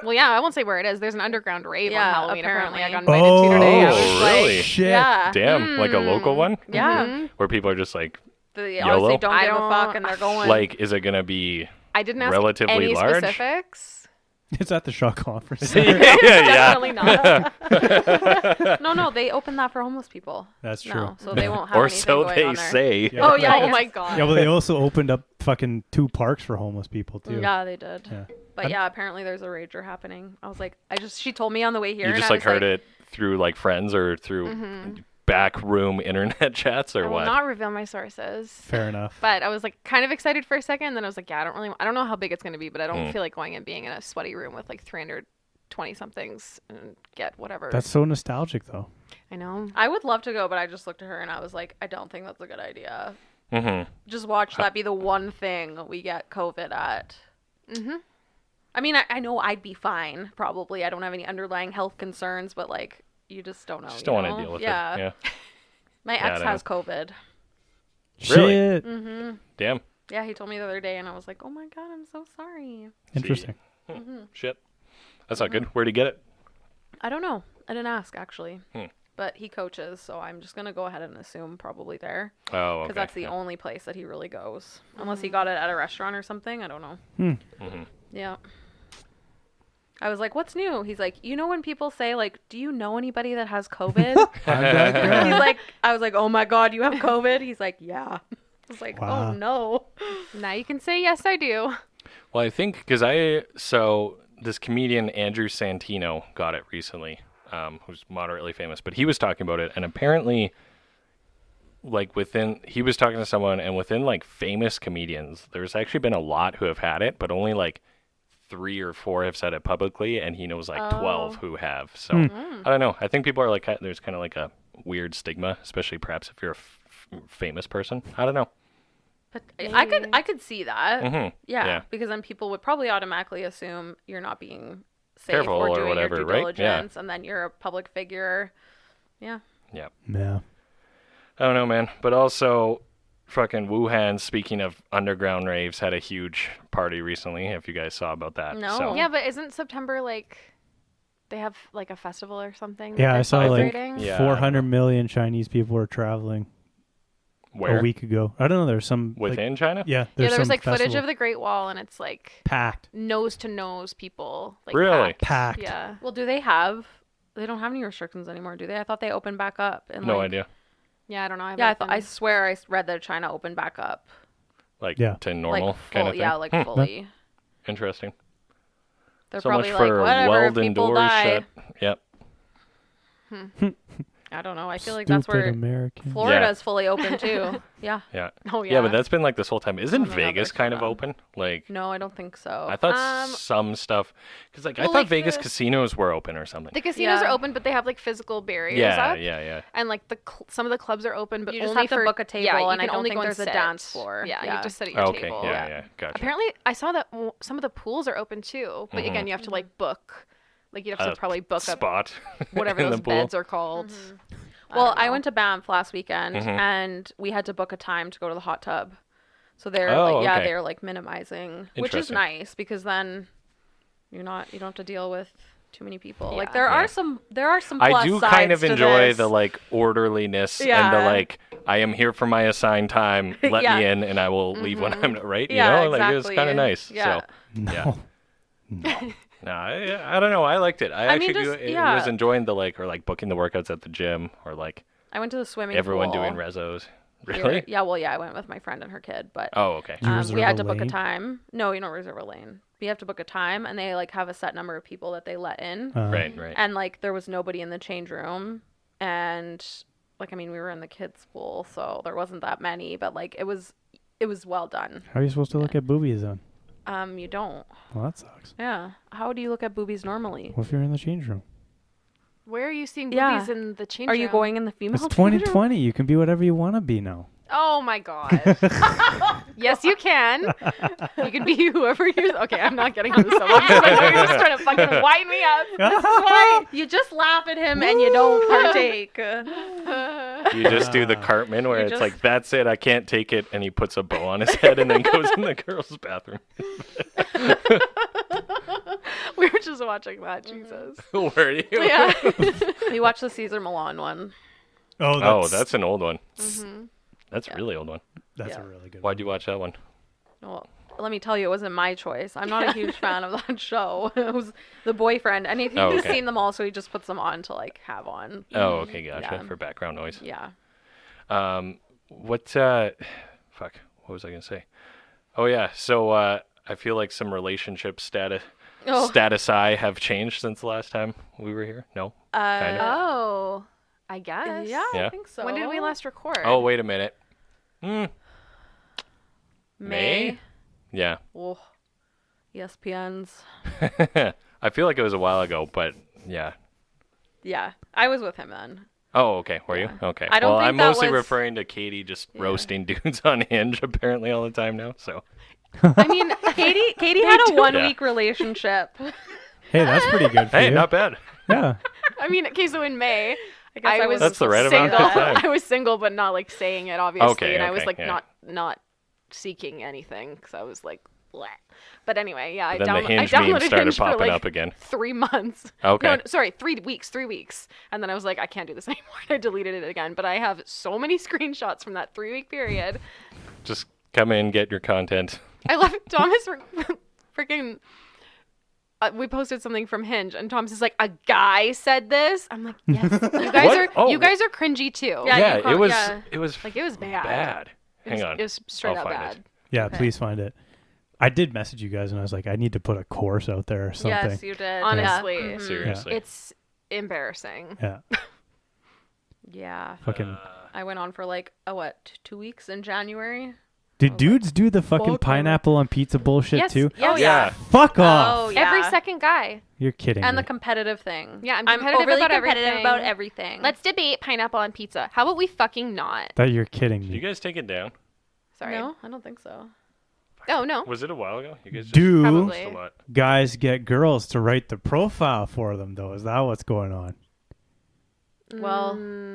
B: Well, yeah, I won't say where it is. There's an underground rave
A: Yeah,
B: on Halloween. Apparently, I got
A: apparently.
B: invited to today. I was
C: Oh,
B: like,
C: really?
D: Shit.
A: Yeah.
C: Damn, like a local one?
A: Yeah.
C: Where people are just like,
A: They
C: YOLO?
A: honestly don't
B: I
A: give a
B: don't-
A: fuck and they're going.
C: like, is it going to be
B: I didn't ask
C: relatively
B: any
C: large?
B: specifics.
D: It's at the Shaw Conference.
B: Definitely not.
A: No, they open that for homeless people.
D: That's true.
A: No, so they won't have
C: or
A: anything
C: so
A: going
C: they
A: on there.
C: say.
D: Yeah.
A: Oh, yeah.
B: Oh
A: yes.
B: my god.
D: Yeah, well, they also opened up fucking 2 parks for homeless people too.
A: Yeah, they did.
D: Yeah.
A: But yeah, apparently there's a rager happening. I was like, she told me on the way here.
C: You
A: and
C: just
A: I
C: like
A: was
C: heard it through like friends or through back room internet chats
B: I
C: or
B: will
C: what?
B: not reveal my sources.
D: Fair enough.
B: But I was like kind of excited for a second, and then I was like, yeah, I don't know how big it's going to be, but I don't feel like going and being in a sweaty room with like 320 somethings and get whatever.
D: That's so nostalgic though.
B: I know.
A: I would love to go, but I just looked at her and I was like, I don't think that's a good idea.
C: Mm-hmm.
A: Just watch that be the one thing we get COVID at.
B: Mhm.
A: I mean, I know I'd be fine, probably. I don't have any underlying health concerns, but like, you just don't know.
C: Just
A: you
C: don't want
A: know?
C: to deal with
A: Yeah.
C: it. Yeah.
A: My
C: Yeah, I
A: ex
C: don't
A: has COVID.
C: Really?
D: Shit.
A: Mm-hmm.
C: Damn.
A: Yeah, he told me the other day, and I was like, oh my God, I'm so sorry.
D: Interesting.
C: Shit. That's not good. Where'd he get it?
A: I don't know. I didn't ask, actually.
C: Hmm.
A: But he coaches, so I'm just going to go ahead and assume probably there.
C: Oh, okay.
A: Because that's the
C: yeah.
A: only place that he really goes. Unless he got it at a restaurant or something. I don't know.
C: Mm-hmm.
A: Yeah. I was like, what's new? He's like, you know when people say, like, do you know anybody that has COVID? He's like, I was like, oh my God, you have COVID? He's like, yeah. I was like,
D: Wow.
A: oh no.
B: Now you can say yes, I do.
C: Well, I think because so this comedian Andrew Santino got it recently, who's moderately famous, but he was talking about it, and apparently, like he was talking to someone, and within like famous comedians, there's actually been a lot who have had it, but only like 3 or 4 have said it publicly, and he knows like 12 who have. So I don't know. I think people are like, there's kind of like a weird stigma, especially perhaps if you're a famous person. I don't know.
A: But I could see that.
C: Mm-hmm.
A: Yeah, because then people would probably automatically assume you're not being safe
C: Careful
A: or
C: or
A: doing
C: whatever,
A: your due
C: right?
A: diligence, and then you're a public figure. Yeah.
C: Yeah.
D: Yeah.
C: I don't know, man. But also, fucking Wuhan, speaking of underground raves, had a huge party recently, if you guys saw about that.
A: No.
C: So.
B: Yeah, but isn't September like they have like a festival or something? that
D: Yeah,
B: they're
D: I saw like
B: celebrating?
C: Yeah.
D: 400 million Chinese people were traveling
C: Where?
D: a week ago. I don't know. There's some
C: Within China?
D: Yeah,
B: Yeah,
D: there's
B: there was
D: some
B: like footage
D: festival.
B: of the Great Wall, and it's like
D: packed.
B: nose to nose people. Like,
C: Really?
D: Packed.
B: Yeah.
A: Well, they don't have any restrictions anymore, do they? I thought they opened back up. And
C: No
A: like,
C: idea.
B: Yeah, I don't know.
A: I swear I read that China opened back up.
C: Like
D: Yeah.
C: to normal
A: like
C: kind of thing.
A: Yeah, like fully.
C: Interesting.
A: They're
C: So
A: probably
C: much
A: like,
C: for
A: whatever,
C: Weldon
A: people
C: doors
A: die.
C: shut. Yep.
A: I don't know. I feel like
D: Stupid
A: that's where
D: Americans.
A: Florida's fully open too. Yeah.
C: Yeah.
B: Oh
C: Yeah,
B: yeah.
C: but that's been like this whole time. Isn't
A: Oh my God,
C: Vegas
A: they're
C: kind of
A: shut down.
C: open? Like,
A: No, I don't think so.
C: I thought some stuff, because like I
B: well,
C: thought
B: like
C: Vegas
B: the-
C: casinos were open or something.
B: the casinos
A: Yeah.
B: are open, but they have like physical barriers
C: Yeah,
B: up.
C: yeah.
B: And like some of the clubs are open, but
A: You just
B: only
A: have to
B: for
A: book a table,
B: Yeah, you
A: and I
B: can
A: don't
B: only
A: think
B: go and
A: there's a
B: sit.
A: dance floor.
B: Yeah,
A: Yeah.
B: you just sit at your
C: Okay,
B: table.
C: yeah, gotcha.
B: Apparently, I saw that some of the pools are open too, but again, you have to like book. Like you'd have to probably book up
C: spot
B: whatever
C: in
B: those
C: the pool.
B: beds are called.
A: Well,
B: don't
A: I
B: know.
A: went to Banff last weekend,
C: Mhm.
A: and we had to book a time to go to the hot tub. So they're
C: Oh,
A: like, yeah,
C: okay.
A: they're like minimizing, which is
C: Interesting.
A: nice because then you don't have to deal with too many people. Like
B: Yeah.
A: there
C: Yeah.
A: are some plus
C: I do kind of
A: sides to
C: enjoy
A: this.
C: the like orderliness and the
A: Yeah.
C: like, I am here for my assigned time. Let
A: Yeah.
C: me in and I will leave when I'm right.
A: Yeah,
C: You know, like it was
A: exactly.
C: kind of nice.
A: Yeah.
C: So,
D: No.
C: Yeah. no, I don't know. I liked it. I
A: mean,
C: actually
A: just-
C: it
A: yeah.
C: was enjoying the like, or like booking the workouts at the gym or like
A: I went to the swimming
C: everyone
A: pool.
C: doing rezos.
A: here.
C: Really?
A: Yeah, well, yeah, I went with my friend and her kid, but
C: Oh, okay.
D: Did you
A: we
D: reserve
A: had
D: a
A: to book a
D: lane?
A: time. No, you don't reserve a lane. You have to book a time, and they like have a set number of people that they let in.
C: Right.
A: And like there was nobody in the change room, and like I mean we were in the kids pool, so there wasn't that many, but like it was well done.
D: How are you supposed to look at boobies then?
A: You don't.
D: Well, that sucks.
A: Yeah. How do you look at boobies normally?
D: What if you're in the change room?
B: Where are you seeing
A: Yeah.
B: boobies in the change
A: Are
B: room?
A: you going in the female?
D: It's
A: change room?
D: 2020. You can be whatever you want to be now.
B: Oh my god. Yes, you can. You can be whoever you're. Okay, I'm not getting on the subject. I know you're just trying to fucking wind me up.
A: Why? You just laugh at him and you don't partake.
C: You just do the Cartman where
A: You
C: it's
A: just-
C: like, that's it, I can't take it, and he puts a bow on his head and then goes in the girls' bathroom.
B: We were just watching that. Jesus.
C: Were you?
B: Yeah.
A: We watched the Caesar Milan one.
C: Oh, that's an old one.
B: Mm-hmm.
C: That's a really old one.
D: That's
A: Yeah.
D: a really good
C: Why'd you watch that one?
A: Well, let me tell you, it wasn't my choice. I'm not a huge fan of that show. It was the boyfriend, and he's
C: okay.
A: seen them all, so he just puts them on to like have on.
C: Oh, okay, gotcha.
A: Yeah.
C: For background noise.
A: Yeah.
C: Fuck, what was I gonna say? Oh yeah, so I feel like some relationship status I have changed since the last time we were here. No, kind of.
B: Oh, I guess.
A: Yeah,
C: Yeah.
A: I think so.
B: When did we last record?
C: Oh, wait a minute.
A: May.
C: Yeah.
A: Oh, ESPN's.
C: I feel like it was a while ago, but yeah.
A: Yeah, I was with him then.
C: Oh, okay. Were you? Okay.
A: I don't
C: well,
A: think
C: I'm
A: that
C: mostly
A: was-
C: referring to Katie just roasting dudes on Hinge apparently all the time now. So
A: I mean, Katie had a 1 week relationship.
D: Hey, that's pretty good for
C: hey,
D: you.
C: not bad.
D: Yeah.
B: I mean, okay, so in May,
A: I guess I was
C: That's the right amount
B: single.
C: of time.
B: I was single, but not like saying it, obviously.
C: Okay,
B: and I was
C: okay,
B: like
C: yeah.
B: not seeking anything because I was like, bleh. But anyway, yeah, I
C: Then the Hinge
B: downloaded
C: memes started
B: Hinge for
C: popping
B: like
C: up again.
B: 3 months.
C: Okay.
B: No, sorry, 3 weeks. 3 weeks. And then I was like, I can't do this anymore. I deleted it again. But I have so many screenshots from that 3-week period.
C: Just come in, get your content.
B: I love Thomas freaking. We posted something from Hinge, and Thomas is like, "A guy said this." I'm like, "Yes, you guys
C: What?
B: are.
C: Oh.
B: You guys are cringy too."
A: Yeah,
C: it was
A: yeah.
C: it was
B: Like it was bad.
C: bad.
B: It
C: Hang
B: was,
C: on.
B: It was straight
C: I'll
B: up
C: find
B: bad.
C: it.
D: Yeah,
A: Okay.
D: please find it. I did message you guys and I was like, I need to put a course out there or something.
A: Yes, you did.
B: Honestly.
A: Yeah. Mhm.
C: Seriously.
B: It's embarrassing.
D: Yeah.
A: Yeah.
D: Fucking.
A: I went on for like 2 weeks in January.
D: Did dudes do the fucking
A: fuck,
D: pineapple on pizza bullshit
B: Yes,
D: too?
B: yes.
A: Oh, yeah.
D: Fuck off.
A: Oh, yeah.
B: Every second guy.
D: You're kidding
A: And
D: me.
A: the competitive thing.
B: Yeah, I'm
A: I'm
B: competitive
A: overly
B: about
A: competitive
B: everything.
A: about everything.
B: Let's debate pineapple on pizza. How about we fucking not?
D: That you're kidding
C: Did
D: me.
C: you guys take it down?
B: Sorry.
A: No, I don't think so.
B: Oh no.
C: Was it a while ago? You guys just
D: Do
B: Probably.
C: a lot.
D: guys get girls to write the profile for them though? Is that what's going on?
A: Well,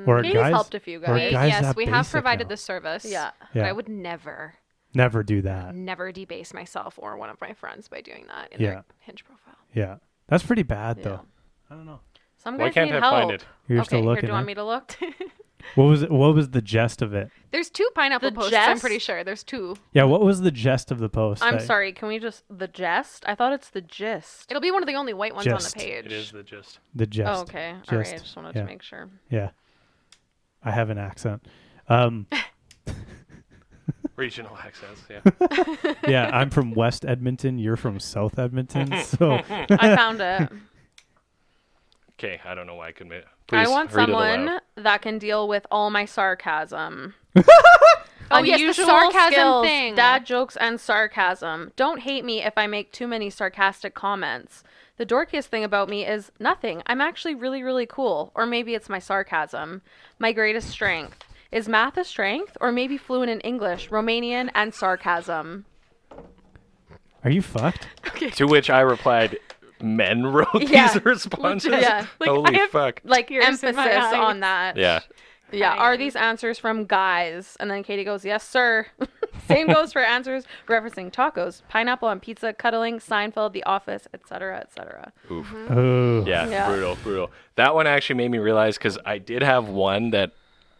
D: Or
A: Katie's
D: guys?
A: helped a few
D: or
A: guys.
D: guys
B: yes,
D: have
B: we have
D: basic
B: provided
D: now.
B: the service.
A: Yeah.
B: But
D: Yeah.
B: I would never
D: Never do that.
B: debase myself or one of my friends by doing that in
D: Yeah.
B: their Hinge profile.
D: Yeah. That's pretty bad
A: Yeah.
D: though. I don't know.
A: Some
C: Why
A: guys
C: can't
A: need
C: I
A: help.
C: find it?
D: You're
A: Okay,
D: still
A: here,
D: looking.
A: do you want
D: eh?
A: me to look?
D: What was the gist of it?
B: There's 2 pineapple
A: The
B: posts, I'm
A: jest?
B: pretty sure. There's 2.
D: Yeah, what was the gist of the post?
A: I'm
D: that-
A: sorry, can we just... The jest? I thought it's the gist.
B: It'll be one of the only white ones
D: Just.
B: on the page.
C: It is the gist.
D: The gist.
A: Oh, okay. All right, I
D: Just,
A: just wanted
D: yeah.
A: to make sure.
D: Yeah. I have an accent.
C: Regional accents, yeah.
D: Yeah, I'm from West Edmonton. You're from South Edmonton. So
A: I found it.
C: Okay, I don't know why I couldn't.
A: I
C: Please
A: want
C: read it
A: someone
C: aloud.
A: that can deal with all my sarcasm.
B: Oh, yes, the
A: Unusual
B: sarcasm
A: skills,
B: thing.
A: Dad jokes and sarcasm. Don't hate me if I make too many sarcastic comments. The dorkiest thing about me is nothing. I'm actually really, really cool. Or maybe it's my sarcasm. My greatest strength. Is math a strength? Or maybe fluent in English, Romanian, and sarcasm?
D: are you fucked?
C: To which I replied, men wrote
A: Yeah,
C: these responses?
A: legit. Yeah.
B: Like,
C: Holy
B: I have-
C: fuck.
A: Like,
B: Tears in my
A: emphasis
B: eyes.
A: on that.
C: Yeah.
A: Yeah. Are
B: Crying.
A: these answers from guys? And then Katie goes, yes, sir. Same goes for answers referencing tacos, pineapple on pizza, cuddling, Seinfeld, The Office, etc., etc.
C: Oof.
D: Oh.
C: Yeah,
A: Yeah.
C: brutal. That one actually made me realize, because I did have one that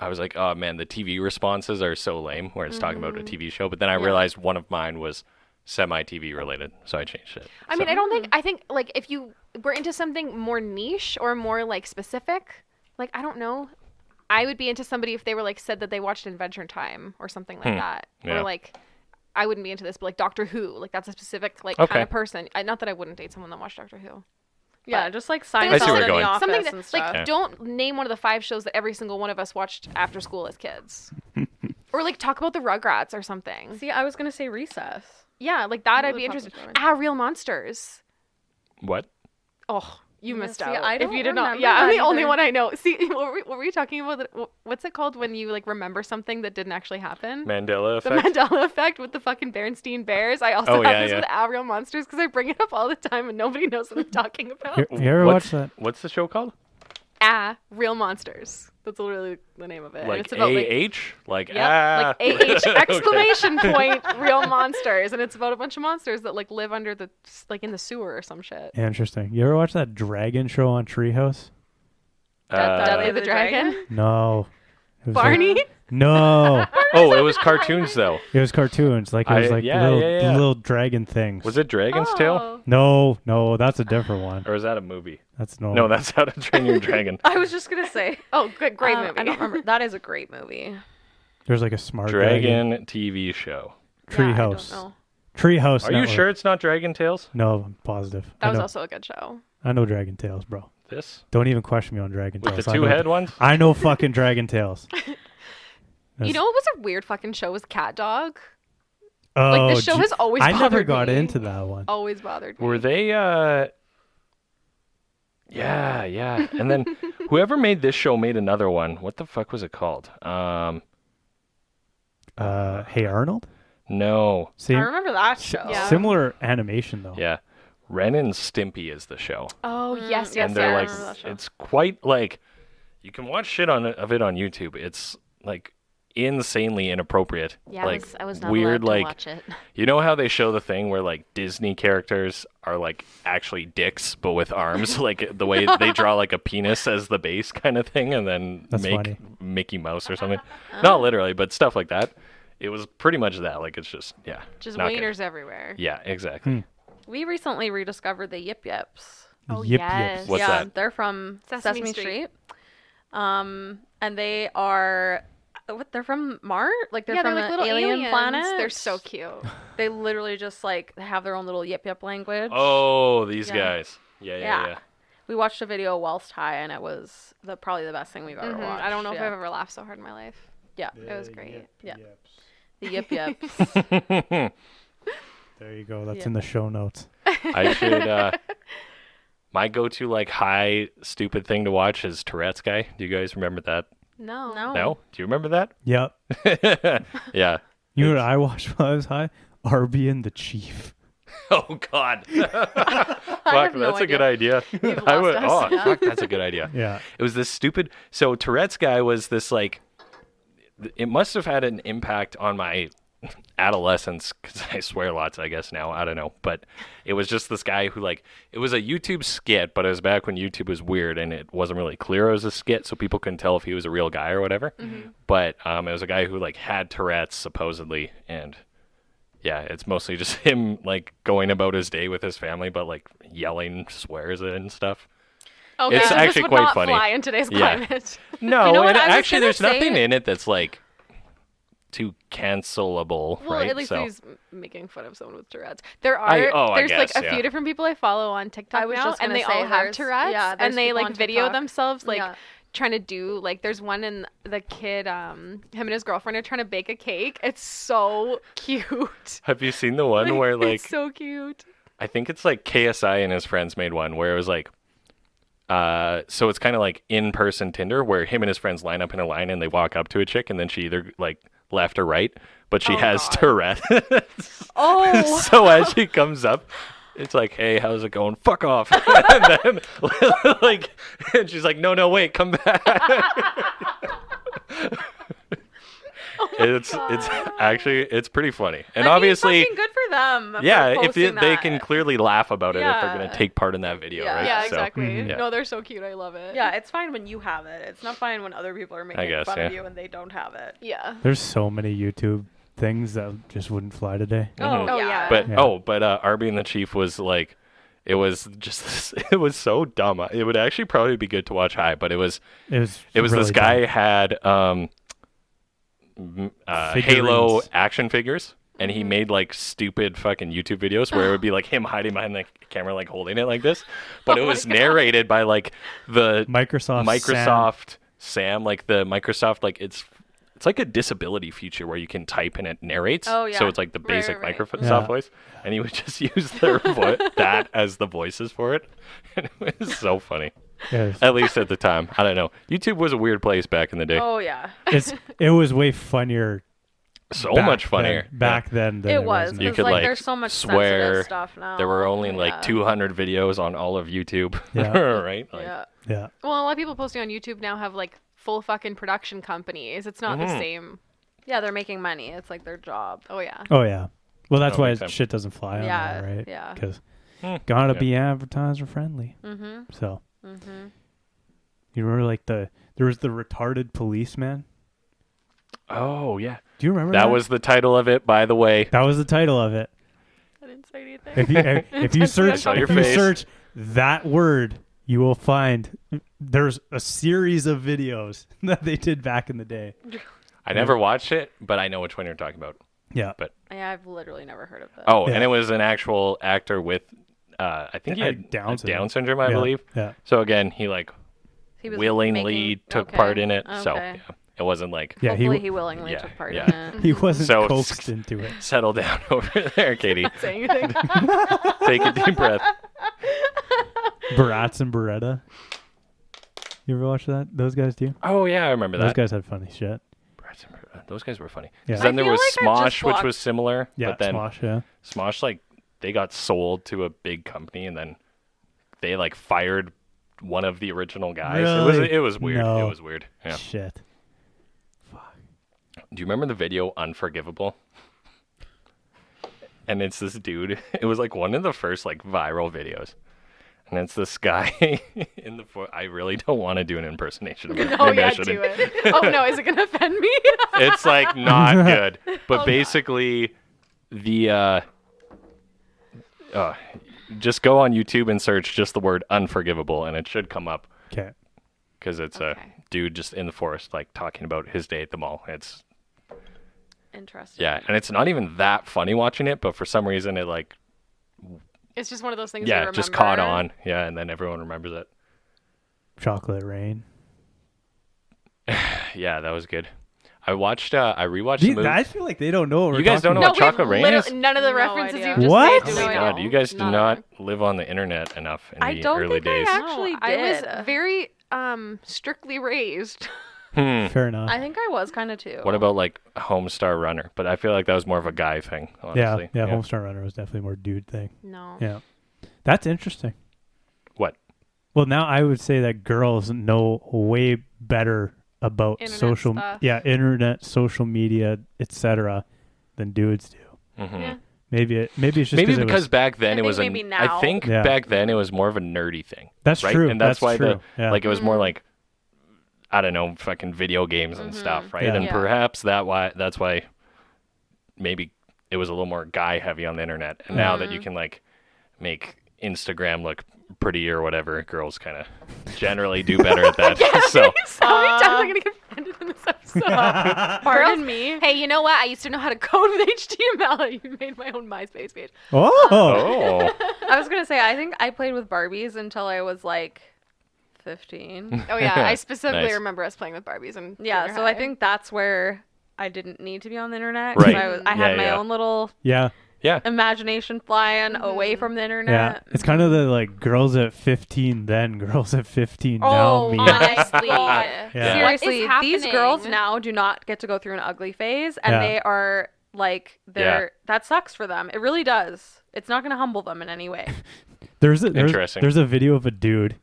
C: I was like, oh man, the TV responses are so lame, where it's talking about a TV show. But then I realized one of mine was semi-TV related, so I changed it.
B: I mean, I think like if you were into something more niche or more like specific, like I don't know, I would be into somebody if they were like said that they watched Adventure Time or something like that.
C: Yeah.
B: Or like I wouldn't be into this, but like Doctor Who, like that's a specific like
C: Okay.
B: kind of person. Not that I wouldn't date someone that watched Doctor Who.
A: Yeah,
B: But
A: just like
C: I see
A: Seinfeld
C: where
A: and
C: you're going.
A: The Office
B: Something
A: and
B: that
A: stuff.
B: like don't name one of the 5 shows that every single one of us watched after school as kids. Or like talk about the Rugrats or something.
A: See, I was going to say Recess.
B: Yeah, like that I'd
A: Really
B: be interested.
A: popular.
B: Real Monsters.
C: What?
B: Oh, you
A: Yeah,
B: missed
A: see,
B: out.
A: I
B: If
A: don't
B: you did not,
A: remember
B: yeah, I'm
A: that
B: the only
A: either.
B: one I know. See, what were we talking about? What's it called when you like remember something that didn't actually happen?
C: Mandela
B: The
C: effect?
B: Mandela effect with the fucking Berenstain Bears. I also
C: Oh,
B: have
C: yeah,
B: this
C: yeah.
B: with Real Monsters because I bring it up all the time and nobody knows what I'm talking about.
D: You ever watch that?
C: What's the show called?
B: Real Monsters. That's literally the name of it. And
C: Like
B: it's about
C: A-H? Like,
B: Yep,
C: ah.
B: like AH exclamation point real monsters, and it's about a bunch of monsters that like live under the like in the sewer or some shit.
D: Interesting. You ever watch that dragon show on Treehouse?
B: Dudley the Dragon?
D: No. It was
B: Barney?
D: like- no.
C: Oh, it was cartoons, though.
D: It was cartoons. Like, it was like
C: yeah,
D: little,
C: yeah.
D: little dragon things.
C: Was it Dragon's Tail?
B: Oh.
D: No, that's a different one.
C: Or is that a movie?
D: That's
C: No, that's How to Train Your Dragon.
A: I was just gonna say.
B: Oh, good, great movie.
A: I don't remember. That is a great movie.
D: There's like a smart
C: Dragon TV show.
D: Treehouse.
A: Yeah, I don't know.
D: Treehouse.
C: Are you
D: Network.
C: sure it's not Dragon Tales?
D: No, I'm positive.
B: That
D: I
B: was
D: know,
B: also a good show.
D: I know Dragon Tales, bro.
C: This?
D: Don't even question me on Dragon
C: With
D: Tales.
C: the
D: I know-
C: two-head ones?
D: I know fucking Dragon Tales.
B: You know what was a weird fucking show was Cat Dog.
D: Oh,
B: Like this show has always
D: I
B: bothered
D: never got
B: me.
D: into that one.
B: Always bothered me.
C: Were they, Yeah. And then whoever made this show made another one. What the fuck was it called?
D: Hey Arnold?
C: No.
D: Same,
A: I remember that show.
B: Yeah.
D: Similar animation though.
C: Yeah. Ren and Stimpy is the show.
B: Oh yes, yes,
C: And they're
A: I
C: like,
A: remember that show.
C: it's quite like, you can watch shit of it on YouTube. It's like insanely inappropriate.
E: Yeah,
C: like
E: I was not
C: weird,
E: allowed to
C: like,
E: watch it.
C: you know how they show the thing where like Disney characters are like actually dicks but with arms, like the way they draw like a penis as the base kind of thing, and then
D: That's
C: make
D: funny.
C: Mickey Mouse or something. Not literally, but stuff like that. It was pretty much that. Like it's just
B: just
C: not good.
B: wieners everywhere.
C: Yeah, exactly.
A: We recently rediscovered the Yip Yips.
B: Oh,
D: Yip
B: yes.
D: Yips.
C: What's
A: yeah,
C: that?
A: they're from
B: Sesame
A: Sesame
B: Street.
A: Street. And they are they're from Mars? Like they're
B: Yeah,
A: from
B: they're like
A: an
B: little
A: alien
B: aliens.
A: planet.
B: They're so cute.
A: They literally just like have their own little Yip Yip language.
C: Oh, these
A: Yeah.
C: guys. Yeah.
A: We watched a video whilst high, and it was probably the best thing we've ever
B: Mhm.
A: watched.
B: I don't know if
A: yeah.
B: I've ever laughed so hard in my life.
A: Yeah,
B: It was great.
A: Yeah. the Yip Yips.
D: There you go. That's
A: Yeah.
D: in the show notes.
C: I should. My go-to like high stupid thing to watch is Tourette's guy. Do you guys remember that?
B: No.
A: No.
C: No? Do you remember that?
D: Yep.
C: Yeah.
D: You know what I watched while I was high? Arby and the Chief.
C: Oh God. Fuck,
A: have no
C: that's a good idea.
A: You've
C: I
A: lost
C: would.
A: us.
C: Oh,
A: Yeah.
C: fuck, that's a good idea.
D: Yeah.
C: It was this stupid. So Tourette's guy was this like. It must have had an impact on my adolescence because I swear lots, I guess now. I don't know, but it was just this guy who like it was a YouTube skit, but it was back when YouTube was weird and it wasn't really clear it was a skit, so people couldn't tell if he was a real guy or whatever. But it was a guy who like had Tourette's supposedly, and yeah, it's mostly just him like going about his day with his family, but like yelling swears and stuff.
B: Okay,
C: It's
B: so
C: actually
B: this would
C: quite
B: not
C: funny.
B: fly in today's
C: Yeah.
B: climate.
C: No,
A: You know what?
C: and
A: I was
C: actually,
A: gonna
C: there's
A: say-
C: nothing in it that's like too cancelable,
B: Well,
C: right?
B: at least
C: So
B: he's making fun of someone with Tourette's. There are
C: I
B: there's like
C: guess,
B: a
C: yeah.
B: few different people I follow on TikTok
A: I was
B: now,
A: just
B: and
A: gonna
B: they
A: say
B: all have
A: there's-
B: Tourette's,
A: yeah, there's
B: and they
A: people
B: like
A: on
B: video
A: TikTok.
B: themselves like
A: Yeah.
B: trying to do like there's one and the kid him and his girlfriend are trying to bake a cake. It's so cute.
C: have you seen the one where like
B: it's so cute.
C: I think it's like KSI and his friends made one where it was like so it's kind of like in-person Tinder where him and his friends line up in a line and they walk up to a chick and then she either like left or right, but she has Tourette.
A: Oh,
C: So as she comes up, it's like, hey, how's it going? Fuck off. And then like and she's like, no, wait, come back. It's actually it's pretty funny. And obviously
A: fucking good for them. for
C: yeah, if
A: posting
C: they
A: that.
C: can clearly laugh about it if they're
A: Yeah.
C: going to take part in that video,
A: Yeah.
C: right?
B: Yeah,
C: So,
B: exactly.
C: yeah.
B: No, they're so cute. I love it.
A: Yeah, it's fine when you have it. It's not fine when other people are making
C: guess,
A: fun of
C: yeah.
A: you and they don't have it.
B: Yeah.
D: There's so many YouTube things that just wouldn't fly today.
C: Mhm.
B: Oh, yeah.
C: But
D: Yeah.
C: Arby and the Chief was like, it was just it was so dumb. It would actually probably be good to watch high, but it was
D: It was
C: this
D: really
C: guy
D: dumb.
C: had Halo
D: Figurines.
C: action figures. And he made like stupid fucking YouTube videos where it would be like him hiding behind the camera, like holding it like this. But it was narrated by like the
D: Microsoft
C: Sam, like the Microsoft, like it's like a disability feature where you can type and it narrates.
A: Oh, yeah.
C: So it's like the basic
B: right.
C: Microsoft
D: Yeah.
C: voice, and he would just use their that as the voices for it, and it was so funny.
D: Yes.
C: At least at the time, I don't know. YouTube was a weird place back in the day.
A: Oh yeah,
D: It was way funnier.
C: So
D: back
C: much funnier
D: then, back then than
A: it was.
D: now.
C: You
A: 'cause,
C: could,
A: like,
C: like,
A: there's so much
C: swear.
A: sensitive stuff now.
C: There were only like
A: Yeah.
C: 200 videos on all of YouTube,
D: Yeah.
C: right? Like,
A: Yeah.
D: Yeah.
B: Well, a lot of people posting on YouTube now have like full fucking production companies. It's not the same.
A: Yeah, they're making money. It's like their job.
B: Oh yeah.
D: Oh yeah. Well, that's
C: Oh,
D: why
C: big time.
D: shit doesn't fly on
A: Yeah,
D: there, right?
A: yeah.
D: Because gotta
C: Yeah.
D: be advertiser friendly.
A: Mm-hmm.
D: So
A: Mm-hmm.
D: you remember like there was the retarded policeman.
C: Oh yeah,
D: Do you remember
C: that was the title of it, by the way.
D: That was the title of it.
A: I didn't say anything.
D: If you search
C: saw your
D: if you
C: face.
D: search that word, you will find there's a series of videos that they did back in the day.
C: I never watched it, but I know which one you're talking about.
D: Yeah.
C: But
A: Yeah, I've literally never heard of that.
C: oh,
D: Yeah.
C: and it was an actual actor with, I think he had
D: Down syndrome.
C: Down syndrome, I
D: Yeah,
C: believe.
D: Yeah.
C: So again, he like
A: He was
C: willingly
A: making-
C: took
A: okay,
C: part in it. So
A: okay.
C: yeah, it wasn't like
D: Yeah,
A: Hopefully
D: he
A: he willingly
C: yeah,
A: took part
C: yeah.
A: in it.
D: he wasn't
C: So-
D: coaxed into it.
C: settle down over there, Katie.
B: Saying anything.
C: Take a deep breath.
D: Barats and Beretta. You ever watch that? Those guys do?
C: Oh yeah, I remember
D: Those
C: that.
D: guys had funny shit.
C: Those guys were funny.
D: Yeah.
C: 'Cause then there
A: I feel
C: was
A: like I just
C: Smosh, which
A: watched-
C: was similar.
D: Yeah,
C: but then
D: Smosh, yeah.
C: Smosh, like, they got sold to a big company, and then they like fired one of the original guys.
D: Really?
C: It was weird.
D: No.
C: It was weird. Yeah.
D: Shit.
C: Do you remember the video Unforgivable? And it's this dude. It was like one of the first like viral videos. And it's this guy in the I really don't want to do an impersonation of it.
B: Oh
C: Maybe I
B: yeah,
C: shouldn't.
B: do it. Oh no, is it gonna offend me?
C: It's like not good. But basically the just go on YouTube and search just the word unforgivable and it should come up
D: Okay.
C: because it's
B: Okay.
C: a dude just in the forest like talking about his day at the mall. It's
A: Interesting.
C: yeah, and it's not even that funny watching it, but for some reason it like
B: It's just one of those things. you
C: yeah, just caught
B: remember.
C: on. Yeah, and then everyone remembers it.
D: Chocolate Rain.
C: Yeah, that was good. I rewatched the
D: Dude,
C: movie.
D: I feel like they don't know what we're
C: You guys
D: talking
C: don't know
B: No,
C: what
B: we have
C: Chocolate Rain
B: literally
C: is?
B: none of the
A: No
B: references
A: idea.
B: you've just
D: What?
B: made.
C: Oh
B: do
C: my
B: I
C: god,
B: know.
C: you guys do
B: None.
C: not live on the internet enough in
A: I
C: the
A: don't
C: early
A: think I
C: days.
A: actually
B: No, I was
A: did.
B: very strictly raised.
D: Fair enough.
A: I think I was kind of too.
C: What about like Homestar Runner? But I feel like that was more of a guy thing,
D: yeah,
C: honestly.
D: yeah, Homestar Runner was definitely more dude thing.
B: No.
D: Yeah. That's interesting.
C: What?
D: Well, now I would say that girls know way better about
B: Internet
D: social
B: stuff.
D: internet, social media, etc. than dudes do.
C: Mhm.
B: Yeah.
D: Maybe it's just
C: Maybe
D: it
C: because
D: was,
C: back then
A: I
C: it was
A: think maybe
C: I
A: now.
C: think
D: Yeah.
C: back then it was more of a nerdy thing.
D: that's
C: right?
D: true.
C: And that's why
D: true. Yeah.
C: like it was more
A: Mm-hmm.
C: like I don't know, fucking video games and stuff, right?
D: Yeah.
C: And
A: Yeah.
C: perhaps that's why maybe it was a little more guy heavy on the internet. And now that you can like make Instagram look pretty or whatever, girls kind of generally do better at that. So
B: How many times am I gonna get offended in this episode?
A: Pardon me.
B: Hey, you know what? I used to know how to code with HTML. I made my own MySpace page.
D: oh.
C: oh,
A: I was gonna say I think I played with Barbies until I was like 15.
B: Oh yeah, I specifically
C: Nice.
B: remember us playing with Barbies and
A: Yeah, so I think that's where I didn't need to be on the internet.
C: Right.
A: I had
C: Yeah,
A: my
C: yeah.
A: own little
D: Yeah.
C: yeah.
A: imagination flying away from the
D: Yeah.
A: internet.
D: It's kind of the like girls at 15 then, girls at 15
A: Oh,
D: now. Me.
B: honestly.
D: Yeah.
A: Seriously,
B: What is
A: these girls
B: happening?
A: now do not get to go through an ugly phase, and
D: Yeah.
A: they are like that sucks for them. It really does. It's not going to humble them in any way.
D: There's
C: Interesting.
D: a video of a dude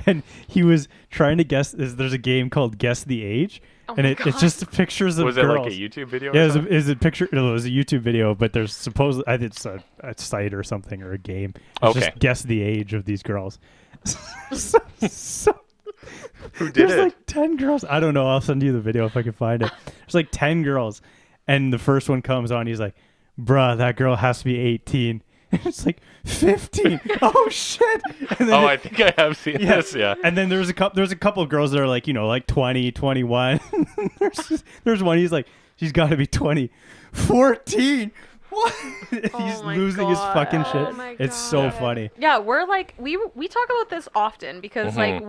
D: and he was trying to guess there's a game called Guess the Age and it's just pictures of
C: Was it
D: girls.
C: like a YouTube video?
D: Yeah,
C: or
D: it
C: something?
D: was a picture. No, it was a YouTube video, but there's supposed I think it's a site or something or a game. It's
C: Okay.
D: just guess the age of these girls. so
C: Who did
D: there's
C: it?
D: like 10 girls. I don't know. I'll send you the video if I can find it. There's like 10 girls, and the first one comes on. He's like, "Bruh, that girl has to be 18." It's like 15. Oh shit! And then
C: I think I have seen this. Yeah.
D: and then there's a couple of girls that are like, like 20, 21. there's one. He's like, she's got to be 20, 14. What? He's
A: my
D: losing his fucking shit.
A: God. Oh
B: my
D: It's so
B: God.
D: funny.
A: Yeah, we're like we talk about this often because like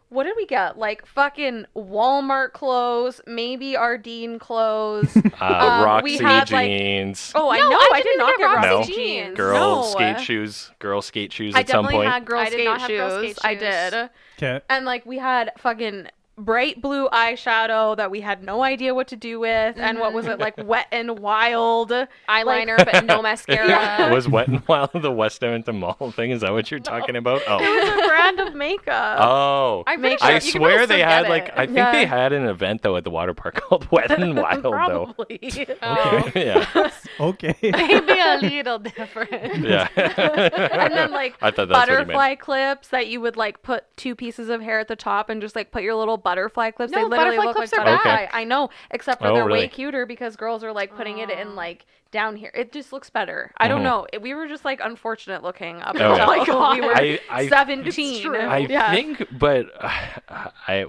A: what did we get? Like fucking Walmart clothes, maybe Ardeen clothes.
C: Roxy
A: we had, like-
C: jeans.
A: Oh, I
B: No,
A: know.
B: I
A: I did
B: didn't
A: not
B: get
A: get
B: Roxy
A: Roxy
C: No.
A: jeans.
C: Girl
A: No.
C: skate shoes. Girl skate shoes
A: I
C: at some
A: definitely
C: point.
A: had girl
B: I did
A: skate
B: not have girl
A: shoes.
B: skate
A: I
B: shoes.
A: did.
D: Okay.
A: And like we had fucking bright blue eyeshadow that we had no idea what to do with, and what was it, like Wet and Wild
B: eyeliner, but no mascara.
C: Was Wet and Wild the West Edmonton Mall thing? Is that what you're talking about? Oh.
A: It was a brand of makeup.
C: Oh.
B: I'm pretty
C: I
B: sure you can
C: swear
B: also
C: they
B: get
C: had
B: it.
C: like I think they had an event though at the water park called Wet and Wild though.
A: Probably.
B: Oh.
C: Yeah.
D: Okay.
B: Maybe a little different.
C: Yeah.
A: And then like
C: I thought that's what you meant.
A: butterfly clips that you would like put 2 pieces of hair at the top and just like put your little butterfly clips.
B: No,
A: They literally
B: butterfly
A: look like
B: clips are
A: butterfly.
C: bad.
A: I know, except for
C: Oh,
A: they're
C: really?
A: way cuter because girls are like putting it in like down here. It just looks better. I don't know. We were just like unfortunate looking up
C: Oh,
A: until
C: yeah.
A: we were
C: I
A: 17.
B: true.
C: I
A: Yeah.
C: think, but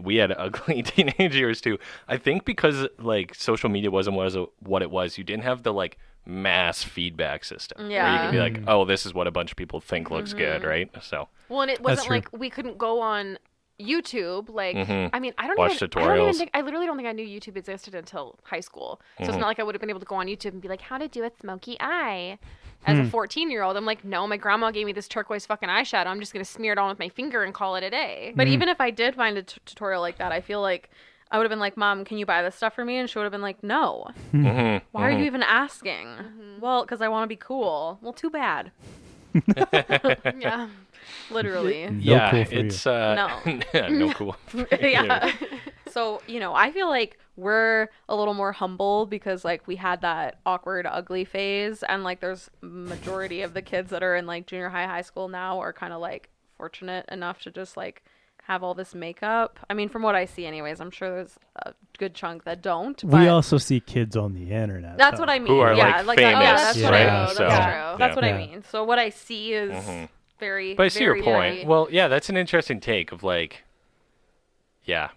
C: we had ugly teenage years too. I think because like social media wasn't what it was. You didn't have the like mass feedback system where you
A: Yeah.
C: could be like, oh, this is what a bunch of people think looks good, right? So
B: Well, and it
D: That's
B: wasn't
D: true.
B: like we couldn't go on YouTube. Like, I mean,
C: Watch
B: I don't even
C: tutorials.
B: think, I literally don't think I knew YouTube existed until high school. So it's not like I would have been able to go on YouTube and be like, how to do a smoky eye. As a 14-year-old, I'm like, no, my grandma gave me this turquoise fucking eyeshadow. I'm just going to smear it on with my finger and call it a day.
A: But even if I did find a tutorial like that, I feel like I would have been like, Mom, can you buy this stuff for me? And she would have been like, no. Why are you even asking? Well, because I want to be cool. Well, too bad.
B: Yeah.
A: Literally.
D: No
C: yeah,
D: cool for you.
C: it's
A: No.
C: no cool.
A: Yeah. So, I feel like we're a little more humble because like we had that awkward, ugly phase. And like there's majority of the kids that are in like junior high school now are kind of like fortunate enough to just like have all this makeup. I mean, from what I see anyways, I'm sure there's a good chunk that don't. But
D: We also see kids on the internet.
A: that's
D: though.
A: what I mean.
C: Who are,
A: yeah,
C: like,
A: that-
C: famous,
A: that's what I
D: right?
A: mean.
C: So,
A: Yeah, that's what
D: yeah.
A: I mean. So what I see is very.
C: But I see your
A: very,
C: point.
A: very-
C: Well, yeah, that's an interesting take of like, yeah,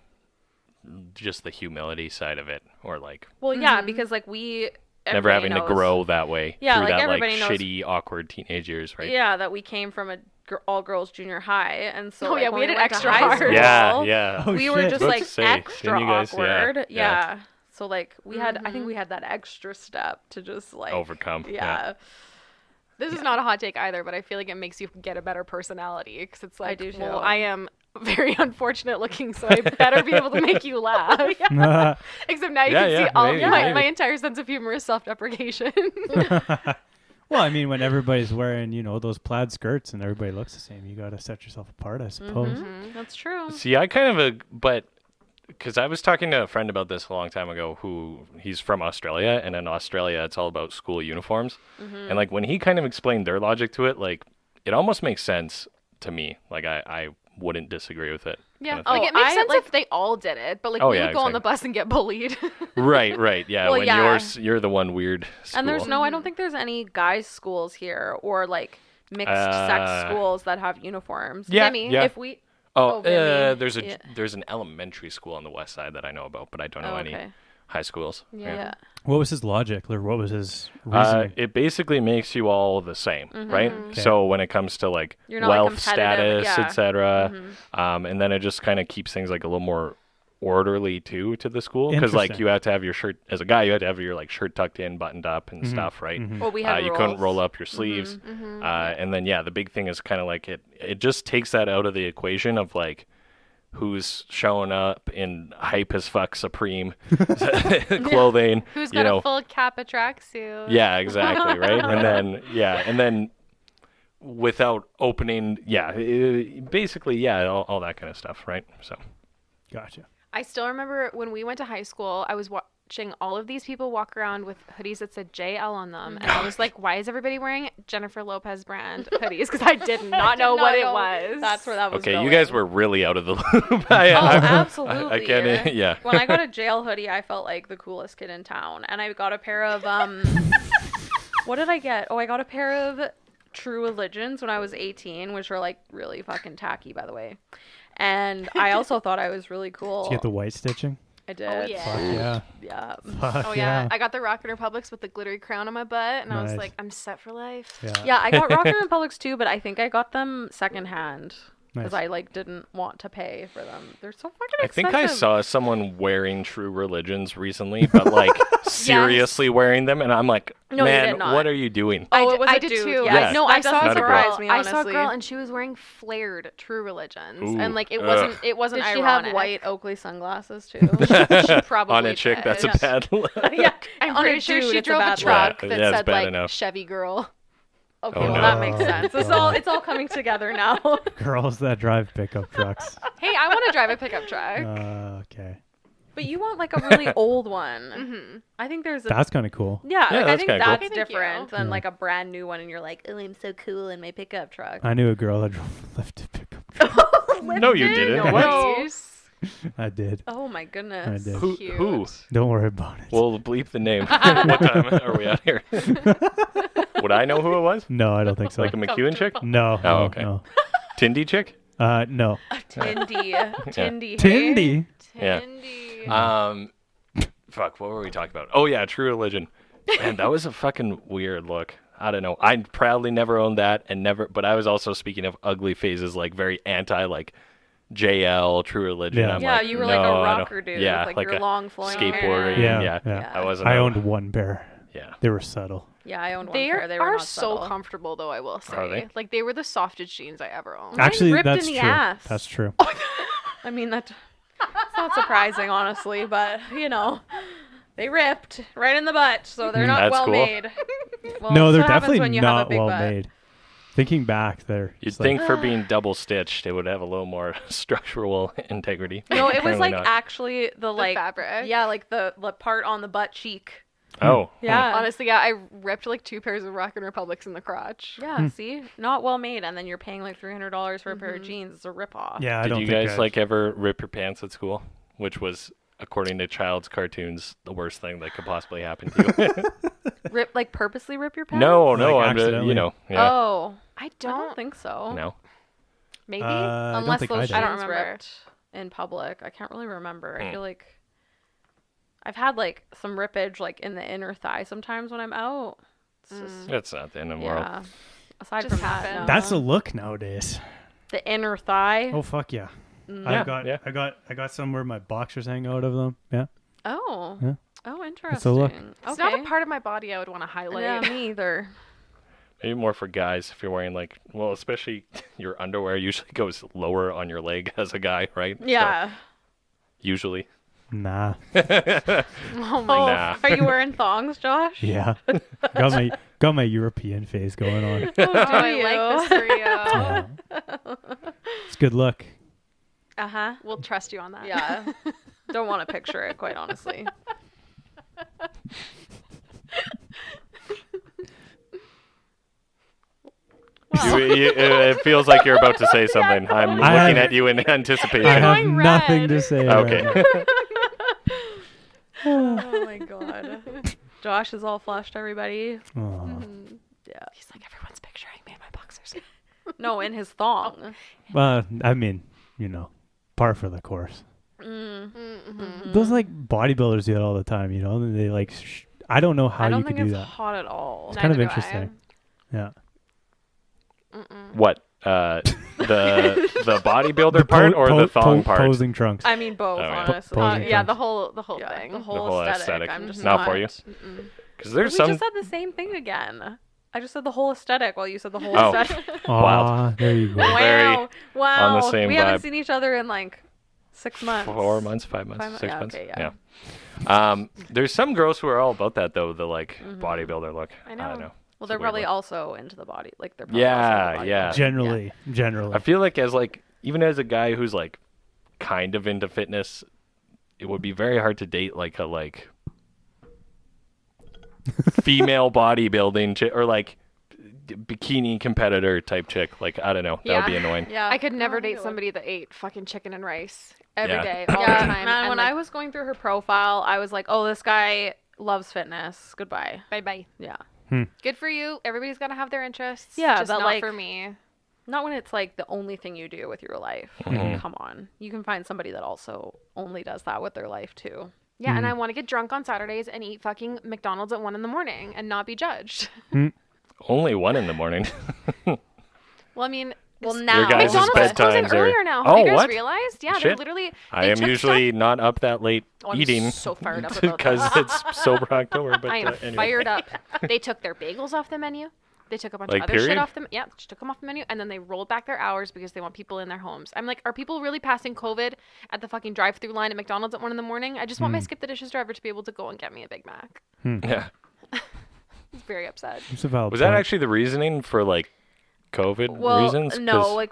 C: just the humility side of it, or like
A: Well, yeah, because like
C: never
A: everybody
C: having to
A: knows-
C: grow that way
A: Yeah,
C: through
A: like,
C: that like
A: everybody knows-
C: shitty, awkward teenage years, right?
A: Yeah, that we came from a all girls junior high, and so
B: Oh,
A: like,
B: yeah,
A: when
B: we had it
A: went to
B: extra
A: high
B: hard.
A: school,
C: Yeah, yeah.
D: Oh,
A: we were
D: shit.
A: just
C: Let's
A: like
C: say,
A: extra
C: didn't you guys-
A: awkward.
C: yeah.
A: So like we had, I think we had that extra step to just like
C: Overcome.
A: Yeah.
B: This is not a hot take either, but I feel like it makes you get a better personality because it's like,
A: do too.
B: well, I am very unfortunate looking, so I better be able to make you laugh. Except now you
C: Yeah,
B: can see
C: yeah,
B: all
C: maybe,
B: my
C: maybe.
B: entire sense of humor is self-deprecation.
D: Well, I mean, when everybody's wearing, those plaid skirts and everybody looks the same, you got to set yourself apart, I suppose.
A: That's true.
C: See, I kind of, but because I was talking to a friend about this a long time ago who he's from Australia, and in Australia it's all about school uniforms. And like when he kind of explained their logic to it, like it almost makes sense to me. Like I wouldn't disagree with it.
B: Yeah,
C: kind of
B: like
C: thing.
B: it makes
A: I,
B: sense
A: like-
B: if they all did it, but like
C: Oh,
B: we
C: yeah,
B: would go on the
C: exactly.
B: bus and get bullied.
C: Right, yeah.
A: Well,
C: when
A: yeah.
C: you're the one weird school.
A: And there's no, I don't think there's any guys' schools here or like mixed sex schools that have uniforms.
C: Yeah,
B: Vimy.
C: yeah.
A: If we,
C: Oh,
A: Vimy.
C: there's
A: Yeah.
C: there's an elementary school on the west side that I know about, but I don't know any
A: okay.
C: high schools.
A: Yeah.
D: What was his logic, or what was his reasoning?
C: It basically makes you all the same, right?
D: Okay.
C: So when it comes to like
A: You're not, like,
C: wealth
A: competitive,
C: status,
A: yeah.
C: etc., and then it just kind of keeps things like a little more orderly too to the school, because like
D: Interesting.
C: you have to have your shirt as a guy, you had to have your like shirt tucked in, buttoned up, and stuff, right?
A: Well, we had
C: You couldn't
A: rules.
C: roll up your sleeves, and then the big thing is kind of like it just takes that out of the equation of like who's showing up in hype as fuck Supreme clothing,
B: Who's
C: you
B: got
C: know.
B: a full Kappa tracksuit?
C: Yeah, exactly, right? And then without opening, basically, all that kind of stuff, right? So,
D: Gotcha.
B: I still remember when we went to high school, I was watching all of these people walk around with hoodies that said JL on them. And I was like, why is everybody wearing Jennifer Lopez brand hoodies? Because I did not know what it was.
A: That's where that was
C: okay,
A: going.
C: you guys were really out of the loop.
A: Oh,
C: I
A: absolutely.
C: can't, yeah.
A: When I got a jail hoodie, I felt like the coolest kid in town. And I got a pair of, what did I get? Oh, I got a pair of True Religions when I was 18, which are like really fucking tacky, by the way. And I also thought I was really cool.
D: Did you get the white stitching?
A: I did.
B: Oh, yeah.
D: Fuck yeah.
A: Yeah.
D: Fuck
B: Oh, yeah. I got the Rock and Republics with the glittery crown on my butt. And I was
D: Nice.
B: like, I'm set for life.
D: Yeah.
A: Yeah, I got Rocker and Publix too, but I think I got them secondhand. because
D: Nice.
A: I like didn't want to pay for them. They're so fucking
C: I
A: expensive.
C: think I saw someone wearing True Religions recently, but like seriously wearing them, and I'm like,
A: No, you
C: man,
A: did not.
C: what are you doing?
A: Oh, it was
B: I
A: a
B: did
A: dude.
B: too.
A: Yeah.
C: Yeah.
B: No,
A: That
B: I saw
A: doesn't
B: a
A: surprise
B: girl.
A: me,
B: I saw a
A: honestly.
B: girl, and she was wearing flared True Religions,
C: Ooh,
B: and like it
C: ugh.
B: wasn't. It wasn't
A: Did she
B: ironic.
A: have white Oakley sunglasses too?
B: She probably
C: On a chick,
B: did.
C: that's a bad look.
A: yeah,
B: I'm
A: on a
B: pretty sure
A: dude,
B: she
A: it's
B: drove a
A: bad
B: truck
C: Yeah,
B: that
C: yeah, it's
B: said
C: bad
B: like
C: enough.
B: Chevy girl.
A: Okay,
C: Oh,
A: well
C: no.
A: that makes sense.
D: God.
A: It's all coming together now.
D: Girls that drive pickup trucks.
B: Hey, I want to drive a pickup truck.
D: Okay.
A: But you want like a really old one.
B: Mm-hmm.
A: I think there's a
D: That's kind of cool.
A: yeah,
C: Yeah,
A: like, I
C: that's
A: think
C: kinda cool.
A: that's
B: Okay, thank
A: different
B: you.
A: than
D: Yeah.
A: like a brand new one, and you're like, oh, I'm so cool in my pickup truck.
D: I knew a girl that drove a lifted pickup truck.
C: No, you didn't.
A: No.
C: What?
B: Nice.
D: I did.
A: Oh my goodness.
D: I did.
C: Who?
B: Cute.
C: Who?
D: Don't worry about it.
C: We'll bleep the name. What time are we out here? Would I know who it was?
D: No, I don't think so.
C: Like a McEwen chick?
D: No.
C: Oh,
D: no,
C: okay.
D: No.
C: Tindy chick?
D: No.
A: Tindy. Tindy.
D: Tindy.
C: Yeah.
B: Tindy.
C: Fuck, what were we talking about? Oh yeah, True Religion. Man, that was a fucking weird look. I don't know. I proudly never owned that and never, but I was also, speaking of ugly phases, like very anti like JL, True Religion.
D: Yeah.
C: I'm
A: Yeah,
C: like,
A: you were
C: no,
A: like a
C: I don't-
A: rocker dude.
C: Yeah,
A: with, like your
C: a
A: long flowing
C: skateboarder.
A: hair.
D: Yeah.
C: Yeah. I wasn't.
D: I owned one pair.
C: Yeah.
D: They were subtle.
A: Yeah, I owned one
B: They
A: pair. They were
B: are
A: not
B: so
A: subtle.
B: comfortable, though. I will say,
C: Are they?
B: like they were the softest jeans I ever owned.
A: Mine
D: Actually,
A: ripped
D: that's
A: in the
D: true.
A: ass.
D: That's true.
A: I mean, it's not surprising, honestly, but you know, they ripped right in the butt, so they're not
C: That's
A: well
C: cool.
A: made. Well,
D: No,
A: that's
D: they're
A: what happens
D: definitely
A: when you have a
D: not
A: big
D: well
A: butt.
D: made. Thinking back, they're.
C: You'd
D: just like-
C: think for being double stitched, it would have a little more structural integrity.
A: No, it was
C: Apparently
A: like
C: not.
A: actually the like
B: fabric.
A: Yeah, like the part on the butt cheek.
C: Oh.
A: Yeah.
B: Honestly, yeah, I ripped like 2 pairs of Rockin' Republics in the crotch.
A: Yeah, see? Not well made, and then you're paying like $300 for a pair of jeans. It's a ripoff.
D: Yeah, I
C: Did
D: don't
C: you
D: think
C: guys
D: I-
C: like ever rip your pants at school? Which was, according to child's cartoons, the worst thing that could possibly happen to you.
A: Like purposely rip your pants?
C: no,
D: Like
C: I'm just,
D: accidentally?
C: you know, yeah.
A: Oh,
B: I
A: I
B: don't,
A: don't think so.
C: No.
B: maybe.
D: I don't
A: Unless
D: think I
A: those
D: did.
B: I don't
A: jeans
B: remember.
A: ripped in public. I can't really remember. I
C: Hmm.
A: feel like I've had like some rippage like in the inner thigh sometimes when I'm out. It's just
C: It's not the end of the world.
A: yeah. Aside
B: Just
A: from that,
B: happened.
A: no.
D: That's a look nowadays.
A: the inner thigh.
D: Oh fuck yeah!
C: Yeah,
D: I got some where my boxers hang out of them. Yeah.
A: Oh.
D: Yeah.
A: Oh, interesting.
D: It's a look.
B: It's not a part of my body I would want to highlight.
A: Yeah, me either.
C: Maybe more for guys if you're wearing like, well, especially your underwear usually goes lower on your leg as a guy, right? So,
A: Yeah.
C: usually.
D: Nah.
B: Oh my
A: Oh,
C: Nah.
A: are you wearing thongs, Josh?
D: Yeah. got my European phase going on.
A: Oh,
B: Oh, I like this for you.
D: Yeah. It's a good look.
A: Uh huh.
B: We'll trust you on that.
A: Yeah. Don't want to picture it, quite honestly.
C: It feels like you're about to say something. I'm
D: I
C: looking
D: have-
C: at you in anticipation.
D: I have
B: going
D: nothing
B: red.
D: to say.
C: Okay.
D: Right now.
A: Oh my god. Josh is all flushed, everybody.
D: Oh.
A: Yeah.
B: He's like, everyone's picturing me in my boxers.
A: No, in his thong.
D: I mean, you know, par for the course.
B: Mm-hmm.
D: Those like bodybuilders do that all the time. You know, and they like. I don't know how
A: I don't
D: you
A: think
D: could
A: it's
D: do that.
A: hot at all.
D: It's kind of
B: Neither do I.
D: interesting. Yeah.
C: What? The bodybuilder part or the thong part?
D: Posing trunks.
A: I mean both,
C: Oh, yeah.
A: honestly.
D: Posing
B: Yeah,
D: trunks.
B: the whole
A: Yeah,
B: thing.
A: the
C: The
A: whole,
C: whole
A: aesthetic.
C: aesthetic.
A: I'm just
C: Not for you? Because there's
A: We
C: some.
A: just said the same thing again. I just said the whole aesthetic while you said the whole
C: Oh.
A: aesthetic.
D: Aw, there you go.
C: Very
A: Wow. Wow.
C: on the same
A: we
C: vibe.
A: haven't seen each other in like 6 months.
C: 4 months, 5 months,
A: 5
C: 6
A: yeah,
C: months.
A: okay,
C: Yeah.
A: yeah.
C: There's some girls who are all about that though, the like bodybuilder look.
B: I
C: I
B: know.
C: don't know.
A: Well,
C: It's a
A: they're
C: weird
A: probably
C: look.
A: also into the body. Like they're probably
C: Yeah,
A: also into the
C: yeah.
A: bodybuilding.
D: Generally.
C: I feel like as like even as a guy who's like kind of into fitness, it would be very hard to date like a like female bodybuilding chick or like bikini competitor type chick. Like I don't know, that would be
B: Yeah.
C: annoying.
A: Yeah.
B: I could never
A: No,
B: date
A: get
B: somebody that ate fucking chicken and rice every
C: Yeah.
B: day, all
A: Yeah,
B: the time.
A: man.
B: and
A: When
B: like,
A: I was going through her profile, I was like, "Oh, this guy loves fitness. Goodbye."
B: bye.
A: Yeah.
B: Good for you. Everybody's got to have their interests.
A: Yeah,
B: just
A: but,
B: not
A: like,
B: for me.
A: Not when it's like the only thing you do with your life. Like, come on. You can find somebody that also only does that with their life too.
B: Yeah, and I want to get drunk on Saturdays and eat fucking McDonald's at 1 a.m. and not be judged.
C: Only 1 a.m.
B: Well, I mean,
A: Well,
C: Your
A: now
C: guys'
B: McDonald's is closing
C: bedtimes are-
B: earlier now.
C: Oh,
B: Have you guys
C: what?
B: realized? Yeah, they're
C: Shit.
B: literally.
C: I
B: they
C: am
B: took
C: usually not up that late
B: stuff- I'm
C: eating
B: so fired up about
C: because
B: that.
C: it's sober October. But
B: I am
C: anyway.
B: fired up. They took their bagels off the menu. They took a bunch
C: Like,
B: of other shit
C: period?
B: off them. Yeah, just took them off the menu, and then they rolled back their hours because they want people in their homes. I'm like, are people really passing COVID at the fucking drive-through line at McDonald's at 1 a.m? I just want my skip the dishes driver to be able to go and get me a Big Mac.
C: Yeah.
B: He's very upset.
D: It's a valid
C: Was that
D: point.
C: actually the reasoning for like COVID
A: well,
C: reasons?
A: no,
C: 'Cause-
A: like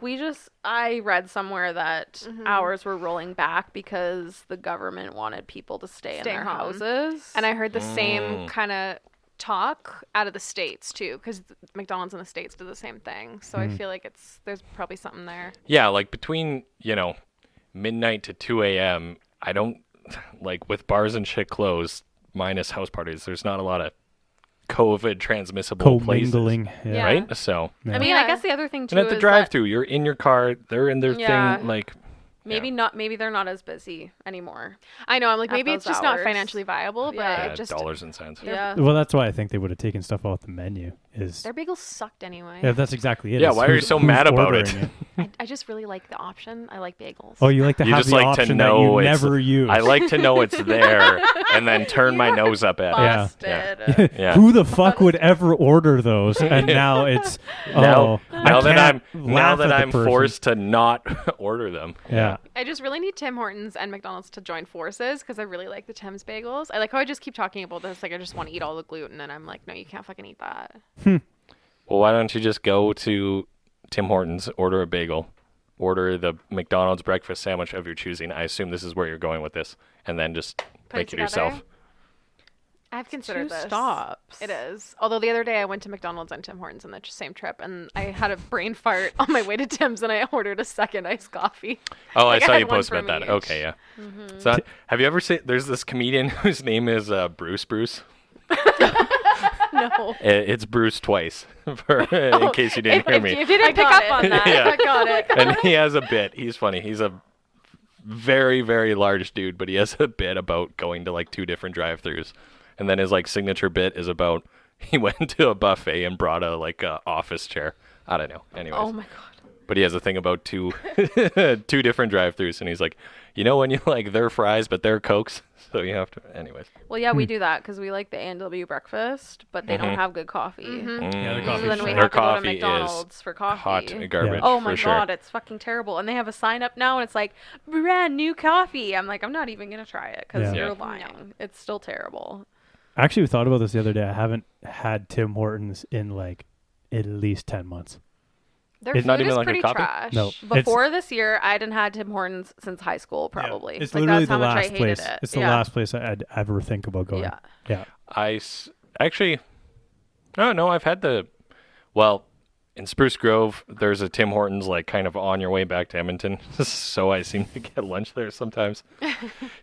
A: I read somewhere that
B: Mm-hmm.
A: hours were rolling back because the government wanted people to stay in their
B: home.
A: houses.
B: And I heard the same kind of talk out of the States too, because McDonald's in the States do the same thing. So I feel like there's probably something there.
C: yeah, like between midnight to 2 a.m. I don't like with bars and shit closed, minus house parties. There's not a lot of COVID transmissible places,
D: commingling.
B: Yeah.
C: right? So
D: Yeah.
A: I mean,
B: Yeah.
A: I guess the other thing too
C: and at the
A: is
C: drive-through, you're in your car, they're in their
A: Yeah.
C: thing, like.
A: that maybe
C: Yeah.
A: not. Maybe they're not as busy anymore.
B: I know. I'm like,
A: At
B: maybe it's
A: those
B: just not
A: hours.
B: financially viable, but
A: Yeah.
C: Yeah,
B: it just
C: dollars and cents.
A: Yeah.
D: Well, that's why I think they would have taken stuff off the menu. Is
B: their bagels sucked anyway.
D: yeah, that's exactly it.
C: Yeah,
D: is
C: why are you
D: who's-
C: so
D: who's
C: mad about it?
D: ordering
B: I just really like the option. I like bagels.
D: Oh, you like to
C: You
D: have
C: just
D: the
C: like to
D: option that
C: know
D: you
C: it's.
D: never use.
C: I like to know it's there, and then turn my nose up at it.
D: Yeah.
A: Busted.
C: Yeah.
D: Who the fuck would ever order those? And now it's
C: Now
D: I
C: that
D: can't
C: I'm
D: laugh at the person.
C: forced to not order them.
D: Yeah.
B: I just really need Tim Hortons and McDonald's to join forces because I really like the Tim's bagels. I like how I just keep talking about this. Like, I just want to eat all the gluten, and I'm like, no, you can't fucking eat that.
C: Well, why don't you just go to Tim Hortons, order a bagel, order the McDonald's breakfast sandwich of your choosing. I assume this is where you're going with this, and then just make it
B: together?
C: yourself.
B: I've considered
A: Two
B: this.
A: stops.
B: It is. Although the other day I went to McDonald's and Tim Hortons on the same trip, and I had a brain fart on my way to Tim's, and I ordered a second iced coffee.
C: Oh,
B: Like,
C: I saw
B: I
C: you
B: had one
C: post about
B: from
C: that.
B: each.
C: Okay, yeah. It's not, have you ever seen? There's this comedian whose name is Bruce.
B: No.
C: It's Bruce twice, in case you didn't hear me.
B: If you didn't pick
A: got
B: up
A: it.
B: on that,
C: Yeah.
B: I got it.
C: And he has a bit. He's funny. He's a very, very large dude, but he has a bit about going to like 2 different drive-throughs. And then his like signature bit is about he went to a buffet and brought a office chair. I don't know. Anyways.
A: Oh my god.
C: But he has a thing about 2 different drive-throughs, and he's like, when you like their fries but their Cokes, so you have to. Anyways.
A: Well, yeah, we do that because we like the A&W breakfast, but they don't have good coffee.
D: Yeah, their
A: So
D: coffee's
A: then we
D: shit.
C: Their
A: have to go to
C: coffee is
A: McDonald's for coffee.
C: hot garbage.
A: Oh my
C: for sure.
A: god, it's fucking terrible. And they have a sign up now, and it's like brand new coffee. I'm like, I'm not even gonna try it because
D: Yeah.
A: you're
C: Yeah.
A: lying. It's still terrible.
D: I actually thought about this the other day. I haven't had Tim Hortons in like at least 10 months.
B: Their
C: It's
B: food
C: not even
B: is
C: like a
B: pretty
C: coffee?
B: trash.
D: No.
A: Before this year, I hadn't had Tim Hortons since high school, probably.
D: It's
A: Like,
D: literally
A: that's
D: the
A: how much I
D: last
A: hated
D: place.
A: it.
D: It's the
A: Yeah.
D: last place I'd ever think about going.
A: Yeah.
D: Yeah.
C: Actually, no, I've had in Spruce Grove, there's a Tim Hortons like kind of on your way back to Edmonton. So I seem to get lunch there sometimes.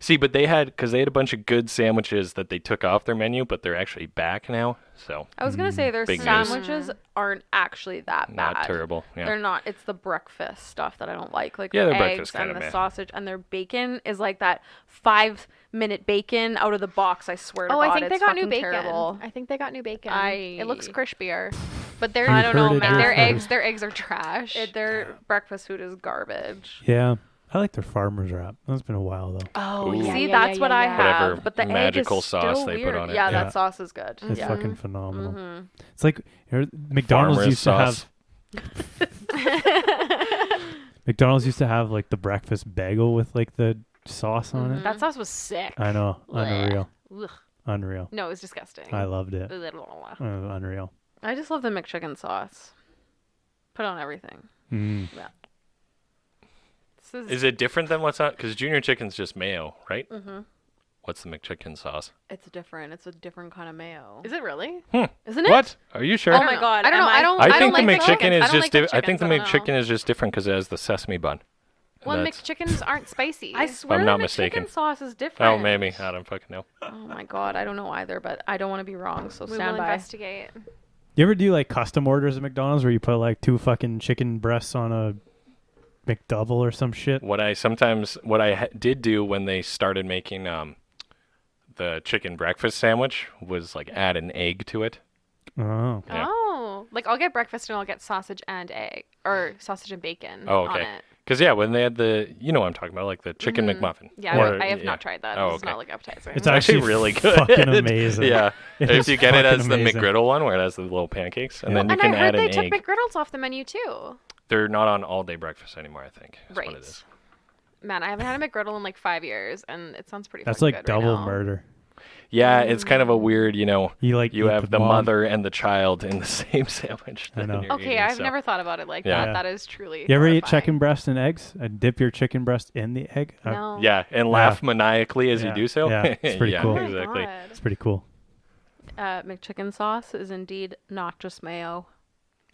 C: See, but because they had a bunch of good sandwiches that they took off their menu, but they're actually back now. So
A: I was gonna say their
C: Big news.
A: sandwiches aren't actually that bad.
C: not terrible. Yeah.
A: They're not. It's the breakfast stuff that I don't like. Like
C: Yeah,
A: the
C: their breakfast
A: eggs and
C: kinda
A: the
C: meh.
A: sausage and their bacon is like that 5-minute bacon out of the box. I swear to
B: Oh,
A: God,
B: I think they
A: it's
B: got new
A: fucking
B: bacon.
A: terrible.
B: I think they got new bacon.
A: I-
B: It looks crispier, but their
A: I don't know,
D: heard it
A: man.
D: here
B: their
D: first.
B: eggs are trash.
A: Their breakfast food is garbage.
D: Yeah. I like their farmer's wrap. That's been a while though.
B: oh
C: Ooh.
B: yeah,
A: See,
B: yeah,
A: that's
B: yeah,
A: what
B: yeah,
A: I
B: yeah.
A: have.
C: Whatever
A: But the
C: magical
A: egg is
C: sauce
A: still
C: they put
A: weird.
C: on it.
A: Yeah,
D: Yeah.
A: that sauce is good.
D: It's
A: Yeah.
D: fucking phenomenal. It's like McDonald's
C: Farmer's
D: used
C: sauce.
D: to have McDonald's used to have like the breakfast bagel with like the sauce on it.
B: That sauce was sick.
D: I know. Unreal.
B: Ugh.
D: Unreal.
B: No, it was disgusting.
D: I loved it.
B: Ugh.
D: Unreal.
A: I just love the McChicken sauce. Put on everything.
D: Mm.
B: This
C: Is it different than what's on? Because Junior Chicken's just mayo, right? Mm-hmm. What's the McChicken sauce?
A: It's different. It's a different kind of mayo.
B: Is it really?
A: Isn't it?
C: What? Are you sure?
A: Oh my god.
B: I don't know.
A: am
B: I don't.
C: I
B: don't
C: think
B: like
C: the
B: McChickens.
C: McChicken is
B: I don't
C: just.
B: like
C: I think the
B: McChickens, I don't know.
C: McChicken is just different because it has the sesame bun.
B: Well,
C: That's-
B: McChickens aren't spicy.
A: I swear
C: I'm
A: the
C: not
A: McChicken
C: mistaken.
A: sauce is different.
C: Oh, maybe. I don't fucking know.
A: Oh my god, I don't know either, but I don't want to be wrong, so
B: we
A: stand
B: will
A: by.
B: investigate.
D: You ever do like custom orders at McDonald's where you put like 2 fucking chicken breasts on a McDouble or some shit?
C: What I did do when they started making the chicken breakfast sandwich was like add an egg to it.
D: Oh.
C: Yeah.
B: Oh. no. Like I'll get breakfast and I'll get sausage and egg or sausage and bacon
C: Oh,
B: on
C: okay.
B: it.
C: Because when they had the, you know what I'm talking about, like the chicken McMuffin.
B: Yeah,
C: Or-
B: I have not tried that.
C: Oh,
B: It's
C: okay.
B: not like appetizer.
D: It's
C: actually really good.
D: Fucking amazing.
C: Yeah.
D: It
C: If
D: is
C: you get it as
D: fucking
C: the
D: amazing.
C: McGriddle one, where it has the little pancakes, and
D: Yeah.
C: then you
B: and
C: can
B: I heard
C: add
B: they
C: an
B: took
C: egg.
B: McGriddles off the menu too.
C: They're not on all day breakfast anymore, I think. That's what
B: Right.
C: it is.
B: Man, I haven't had a McGriddle in like 5 years, and it sounds pretty.
D: That's
B: fucking
D: like
B: good right
D: double
B: now.
D: murder.
C: Yeah, it's kind of a weird,
D: You like
C: you
D: eat
C: have the
D: mom.
C: mother and the child in the same sandwich.
D: I
C: that
D: know.
C: you're
B: Okay,
C: eating,
B: I've
C: so-
B: never thought about it like
C: Yeah.
B: that. That is truly.
D: You ever eat
B: horrifying.
D: chicken breast and eggs? Dip your chicken breast in the egg?
B: No.
C: Yeah, and laugh maniacally as
D: Yeah.
C: you do so.
D: Yeah, it's pretty
C: Yeah,
D: cool.
B: Oh my
C: exactly.
B: God.
D: It's pretty cool.
A: McChicken sauce is indeed not just mayo.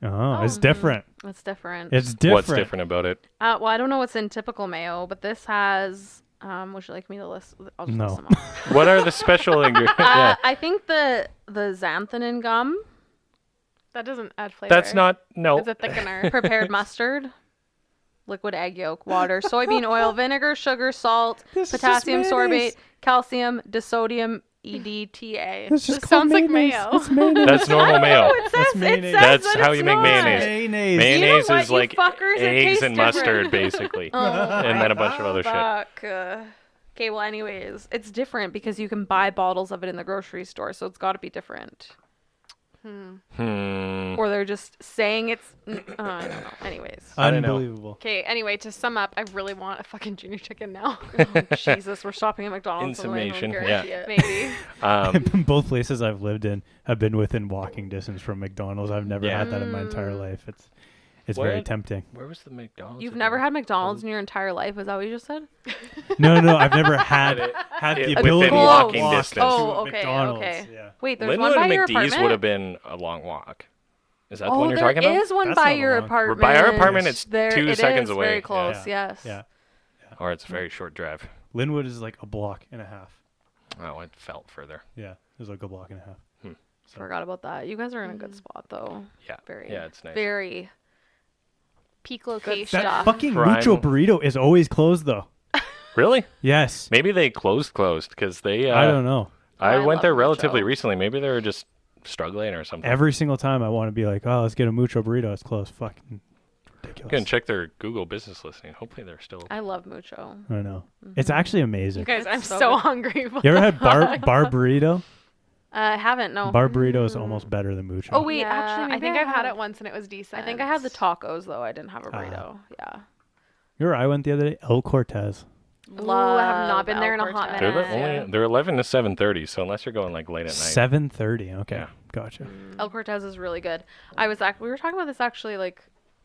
D: Oh, it's different.
A: It's different.
D: It's different.
C: What's different about it?
A: Well, I don't know what's in typical mayo, but this has. Would you like me to list? I'll just
D: No.
A: list them off.
C: What are the special ingredients? Yeah.
A: I think the xanthanin gum,
B: That doesn't add flavor.
C: That's not, no.
B: It's a thickener.
A: prepared mustard, liquid egg yolk, water, soybean oil, vinegar, sugar, salt,
D: This is
A: potassium
D: just
A: sorbate,
D: mayonnaise.
A: calcium, disodium, EDTA.
D: It's just
B: This
D: called
B: sounds like
D: mayonnaise.
B: mayo.
D: It's mayonnaise.
C: That's normal mayo.
A: It says,
D: That's
A: it
D: mayonnaise.
A: says
C: That's
A: that
C: how
A: it's
C: you make
A: not.
C: mayonnaise.
D: Mayonnaise.
C: Mayonnaise
A: what,
C: is
A: you
C: like
A: fuckers? It
C: eggs
A: tastes
C: and
A: different.
C: mustard, basically. And then a bunch of other shit.
A: Fuck. Okay, well, anyways, it's different because you can buy bottles of it in the grocery store, so it's got to be different. Or they're just saying it's. I don't know. Anyways.
C: I don't know.
D: Unbelievable.
B: Okay, anyway, to sum up, I really want a fucking junior chicken now.
A: Jesus, we're stopping at McDonald's.
C: In
A: so I don't
C: summation,
A: care
C: yeah.
A: shit.
B: Maybe.
D: Both places I've lived in have been within walking distance from McDonald's. I've never
C: Yeah.
D: had that in my entire life. It's very
C: What?
D: tempting.
C: Where was the McDonald's?
A: You've
C: again?
A: never had McDonald's in your entire life? Is that what you just said?
D: No, I've never had the
C: within
D: ability to
C: walking
D: walk
C: distance.
D: to
A: Oh,
D: a
A: okay,
D: McDonald's.
A: okay.
D: Yeah.
A: Wait, there's
C: Linwood
A: one by
C: and
A: your
C: McDee's
A: apartment?
C: would have been a long walk. Is that the
A: Oh,
C: one you're
A: there
C: talking about?
A: is one
D: That's
A: by
D: not
A: your
D: long.
A: apartment.
C: By our apartment, it's
A: There,
C: 2
A: it
C: seconds
A: is
C: away.
A: very
C: Yeah.
A: close, yes.
D: Yeah.
C: Or it's a very short drive.
D: Linwood is like a block and a half.
C: Oh, it felt further.
D: Yeah, it's like a block and a half.
A: Forgot about that. You guys are in a good spot, though.
C: Yeah.
A: Very,
C: Yeah, it's nice.
A: very.
B: Peak location.
D: That
A: Stuff.
D: fucking
C: Prime.
D: mucho burrito is always closed though.
C: Really?
D: Yes.
C: Maybe they closed because they.
D: I don't know.
C: I
A: I
C: went there
A: love
C: relatively
A: Mucho.
C: recently. Maybe they were just struggling or something.
D: Every single time I want to be like, oh, let's get a mucho burrito. It's closed. Fucking ridiculous.
C: Go and check their Google business listing. Hopefully they're still.
A: I love mucho.
D: I know. It's actually
B: You
D: amazing.
B: guys, I'm
A: It's so
B: so
A: good.
B: hungry.
D: You ever had bar burrito?
A: I haven't, no.
D: Bar burrito is almost better than mucho.
A: Oh, wait,
B: Yeah,
A: actually,
B: I
A: maybe
B: think I've had
A: have.
B: it once and it was decent.
A: I think I had the tacos, though. I didn't have a burrito. Yeah.
D: You know where I went the other day? El Cortez.
B: Ooh, I have not
A: Love
B: been there in a
A: El
B: hot
A: Cortez.
C: They're
B: minute.
C: they're 11 to 7:30. So unless you're going like late at night.
D: 7:30. Okay,
C: Yeah.
D: gotcha.
A: El Cortez is really good. We were talking about this actually like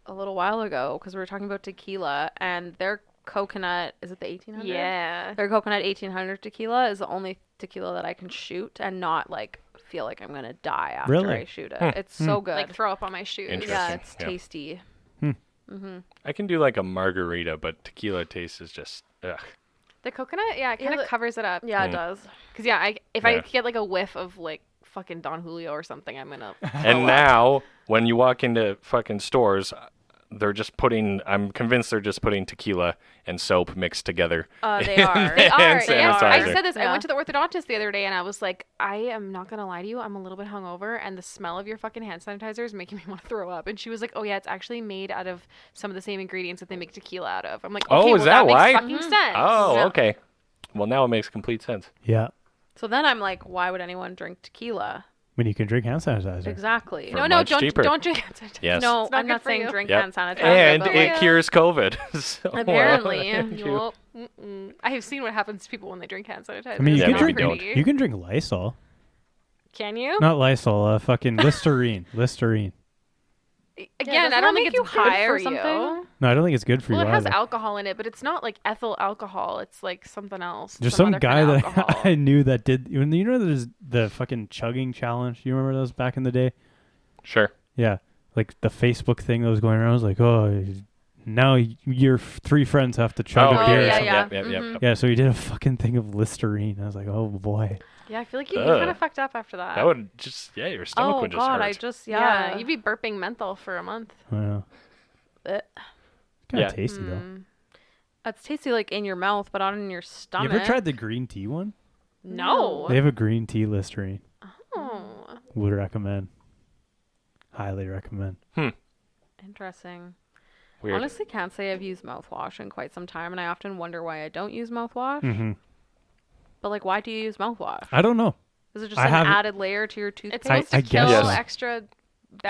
A: a little while ago because we were talking about tequila and their coconut, is it the 1800?
B: Yeah.
A: Their coconut 1800 tequila is the only tequila that I can shoot and not like feel like I'm going to die after
D: Really?
A: I shoot it. It's so good.
B: Like throw up on my shoes.
C: Interesting.
A: Yeah, it's
C: Yeah.
A: tasty.
C: I can do like a margarita, but tequila taste is just. Ugh.
B: The coconut, yeah, it kind of
A: the-
B: covers it up.
A: Yeah, it does.
B: Because yeah, if I
C: Yeah.
B: get like a whiff of like fucking Don Julio or something, I'm gonna.
C: And now, when you walk into fucking stores, they're just putting. I'm convinced they're just putting tequila and soap mixed together.
A: They are.
B: They are.
C: Hand
B: Yeah. I
C: sanitizer.
B: said this. I
A: Yeah.
B: went to the orthodontist the other day, and I was like, I am not gonna lie to you. I'm a little bit hungover, and the smell of your fucking hand sanitizer is making me want to throw up. And she was like, Oh yeah, it's actually made out of some of the same ingredients that they make tequila out of. I'm like,
C: Oh,
B: okay,
C: is
B: well,
C: that why?
B: makes fucking sense.
C: Oh,
A: Yeah.
C: okay. Well, now it makes complete sense.
D: Yeah.
A: So then I'm like, why would anyone drink tequila?
D: When you can drink hand sanitizer.
A: Exactly.
C: For
B: No,
C: much
B: don't
C: cheaper.
B: drink hand sanitizer.
C: Yes.
A: No,
B: It's not
A: I'm
B: good
A: not
B: for
A: saying
B: you.
A: drink
C: Yep.
A: hand sanitizer.
C: And
A: but,
C: it
A: like,
C: cures COVID. So,
A: apparently.
B: Well, I have seen what happens to people when they drink hand sanitizer.
D: I mean, you
C: Yeah,
D: can
C: maybe
D: drink.
C: don't.
D: You can drink Lysol.
B: Can you?
D: Not Lysol. Fucking Listerine. Listerine.
B: Again,
A: doesn't
B: I
A: that
B: don't
A: make
B: think
A: you
B: it's good
A: high or
B: for
A: something?
B: you.
D: No, I don't think it's good for
B: Well,
D: you
B: it has
D: either.
B: alcohol in it, but it's not like ethyl alcohol. It's like something else.
D: There's some
B: other
D: guy
B: kind of
D: that
B: alcohol.
D: I knew that did. You know, there's the fucking chugging challenge. You remember those back in the day?
C: Sure.
D: Yeah, like the Facebook thing that was going around. I was like, oh, now your 3 friends have to chug a
C: Oh,
D: beer. or
A: yeah,
D: something.
A: yeah.
C: Yep, yep, yep.
D: Yeah, so he did a fucking thing of Listerine. I was like, oh boy.
B: Yeah, I feel like you'd be
C: Ugh.
B: kind of fucked up after that.
C: That would just, your stomach
A: Oh
C: would just
A: God,
C: hurt.
A: I just
B: yeah, you'd be burping menthol for a month.
D: I don't know.
A: Eh.
D: Kind
C: Yeah.
D: of tasty though.
A: That's tasty like in your mouth, but not in your
D: You
A: stomach.
D: ever tried the green tea one?
B: No.
D: They have a green tea Listerine.
B: Oh.
D: Would recommend. Highly recommend.
A: Interesting.
C: Weird.
A: Honestly, can't say I've used mouthwash in quite some time, and I often wonder why I don't use mouthwash.
D: Mm-hmm.
A: But like, why do you use mouthwash?
D: I don't know.
A: Is it just
D: I
A: an
D: haven't-
A: added layer to your toothpaste?
B: It's supposed to
D: I
B: kill
D: guess so.
B: extra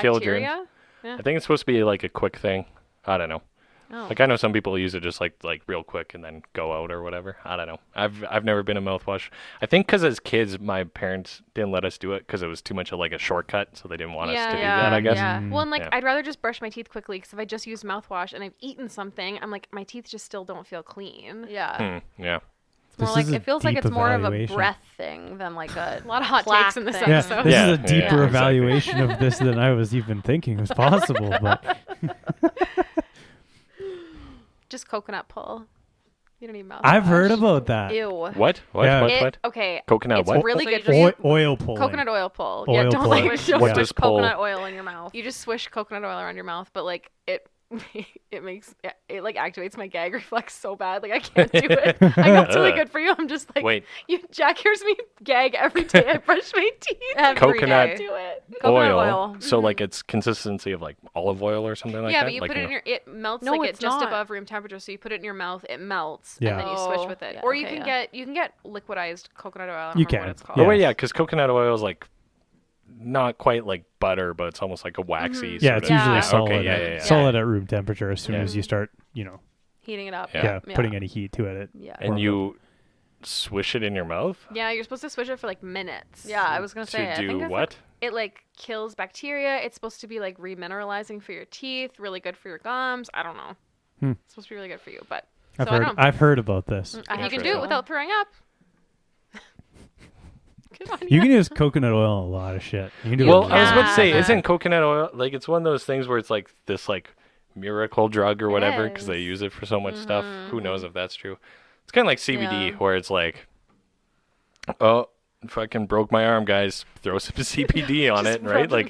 C: Kill
B: bacteria.
C: I think it's supposed to be like a quick thing. I don't know.
A: Oh.
C: Like I know some people use it just like real quick and then go out or whatever. I don't know. I've never been a mouthwash. I think because as kids, my parents didn't let us do it because it was too much of like a shortcut, so they didn't want us to do that. I guess.
A: Yeah.
B: Well, and like
C: Yeah.
B: I'd rather just brush my teeth quickly because if I just use mouthwash and I've eaten something, I'm like my teeth just still don't feel clean.
A: Yeah.
C: Yeah.
A: It's more
D: This
A: like
D: is a
A: it feels like
D: deep
A: it's more of a
D: evaluation.
A: breath thing than like a
B: A lot of hot
A: plaque
B: takes in this
A: thing.
D: Yeah,
B: episode.
D: this
C: Yeah,
D: is a
C: yeah,
D: deeper
C: exactly.
D: evaluation of this than I was even thinking was possible. But
B: Just coconut pull. You don't need mouthwash.
D: I've heard about that.
A: Ew.
C: What?
D: Yeah.
C: What?
B: Okay.
C: Coconut
B: It's
C: what?
B: really
A: So
B: good
A: you
B: for
A: just-
B: you.
D: Oil pulling.
B: Coconut oil pull.
D: Oil
B: yeah, don't
D: pull.
B: like
A: Don't
C: What
A: swish
C: does pull?
A: coconut oil in your mouth.
B: you just swish coconut oil around your mouth, but like it it like activates my gag reflex so bad. Like I can't do it. I know it's really good for you. I'm just like
C: Wait.
B: Jack hears me gag every day I brush my teeth.
A: Every
C: Coconut-
A: day.
B: Do it.
A: Coconut oil.
C: So like it's consistency of like olive oil or something like
B: yeah,
C: that.
B: but you
C: like,
B: put it in your it melts
A: No,
B: like
A: it's
B: it just
A: not.
B: above room temperature. So you put it in your mouth, it melts,
D: Yeah.
B: and then you swish
A: Oh,
B: with it.
A: yeah,
B: Or you
A: okay,
B: can
A: yeah.
B: get liquidized coconut oil. I don't
D: You
B: remember
D: can.
B: what it's called.
C: Oh
D: Yeah.
C: wait, yeah, because coconut oil is like not quite like butter, but it's almost like a waxy.
D: Yeah,
C: sort
D: it's
C: of-
D: usually
A: Yeah.
D: solid.
C: Okay,
D: at,
C: yeah.
D: Solid at room temperature. As soon
C: Yeah.
D: as you start,
A: Heating it up.
C: Yeah.
D: putting any heat to it.
A: Yeah.
C: And you swish it in your mouth
B: Yeah, you're supposed to swish it for like minutes.
A: Yeah, I was gonna say.
C: to
A: I think
C: do
A: it's
C: what?
B: It like kills bacteria. It's supposed to be like remineralizing for your teeth, really good for your gums. I don't know.
D: Hmm.
B: It's supposed to be really good for you, but
D: I've
B: so I
D: heard.
B: don't.
D: I've heard about this.
B: You can do
C: Interesting.
B: it without throwing up. Good on
D: You can use coconut oil in a lot of shit. You can do
C: Well,
D: it.
C: I was about to say,
A: Yeah.
C: isn't coconut oil like it's one of those things where it's like this like miracle drug or whatever because they
A: is.
C: use it for so much stuff. Who knows if that's true? It's kind of like CBD
A: Yeah.
C: where it's like, oh, fucking broke my arm, guys. Throw some CBD on it, right? Like,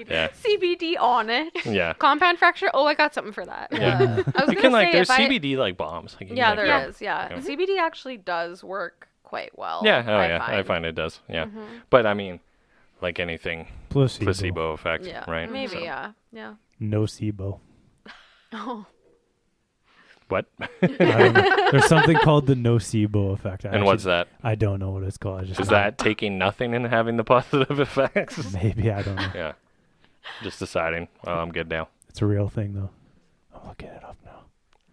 C: yeah,
A: CBD on it.
C: yeah.
B: Compound fracture. Oh, I got something for that.
C: Yeah.
A: I was
C: You
A: gonna
C: can like
A: say
C: there's
A: if I-
C: CBD like bombs. Like, you
A: Yeah,
C: can, like,
A: there
C: go-
A: is. Yeah.
C: Yeah.
A: CBD actually does work quite well.
C: Yeah, I find it does. Yeah, but I mean, like anything, placebo effect,
A: Yeah.
C: right?
A: Maybe.
C: So-
A: Yeah. Yeah.
D: Nocebo.
B: Oh,
C: What?
D: I don't know. There's something called the nocebo effect.
C: And what's that?
D: I don't know what it's called. I just
C: Is
D: know.
C: that taking nothing and having the positive effects?
D: Maybe, I don't know.
C: Yeah. Just deciding. Oh, I'm good now.
D: It's a real thing though. I'm looking it up now.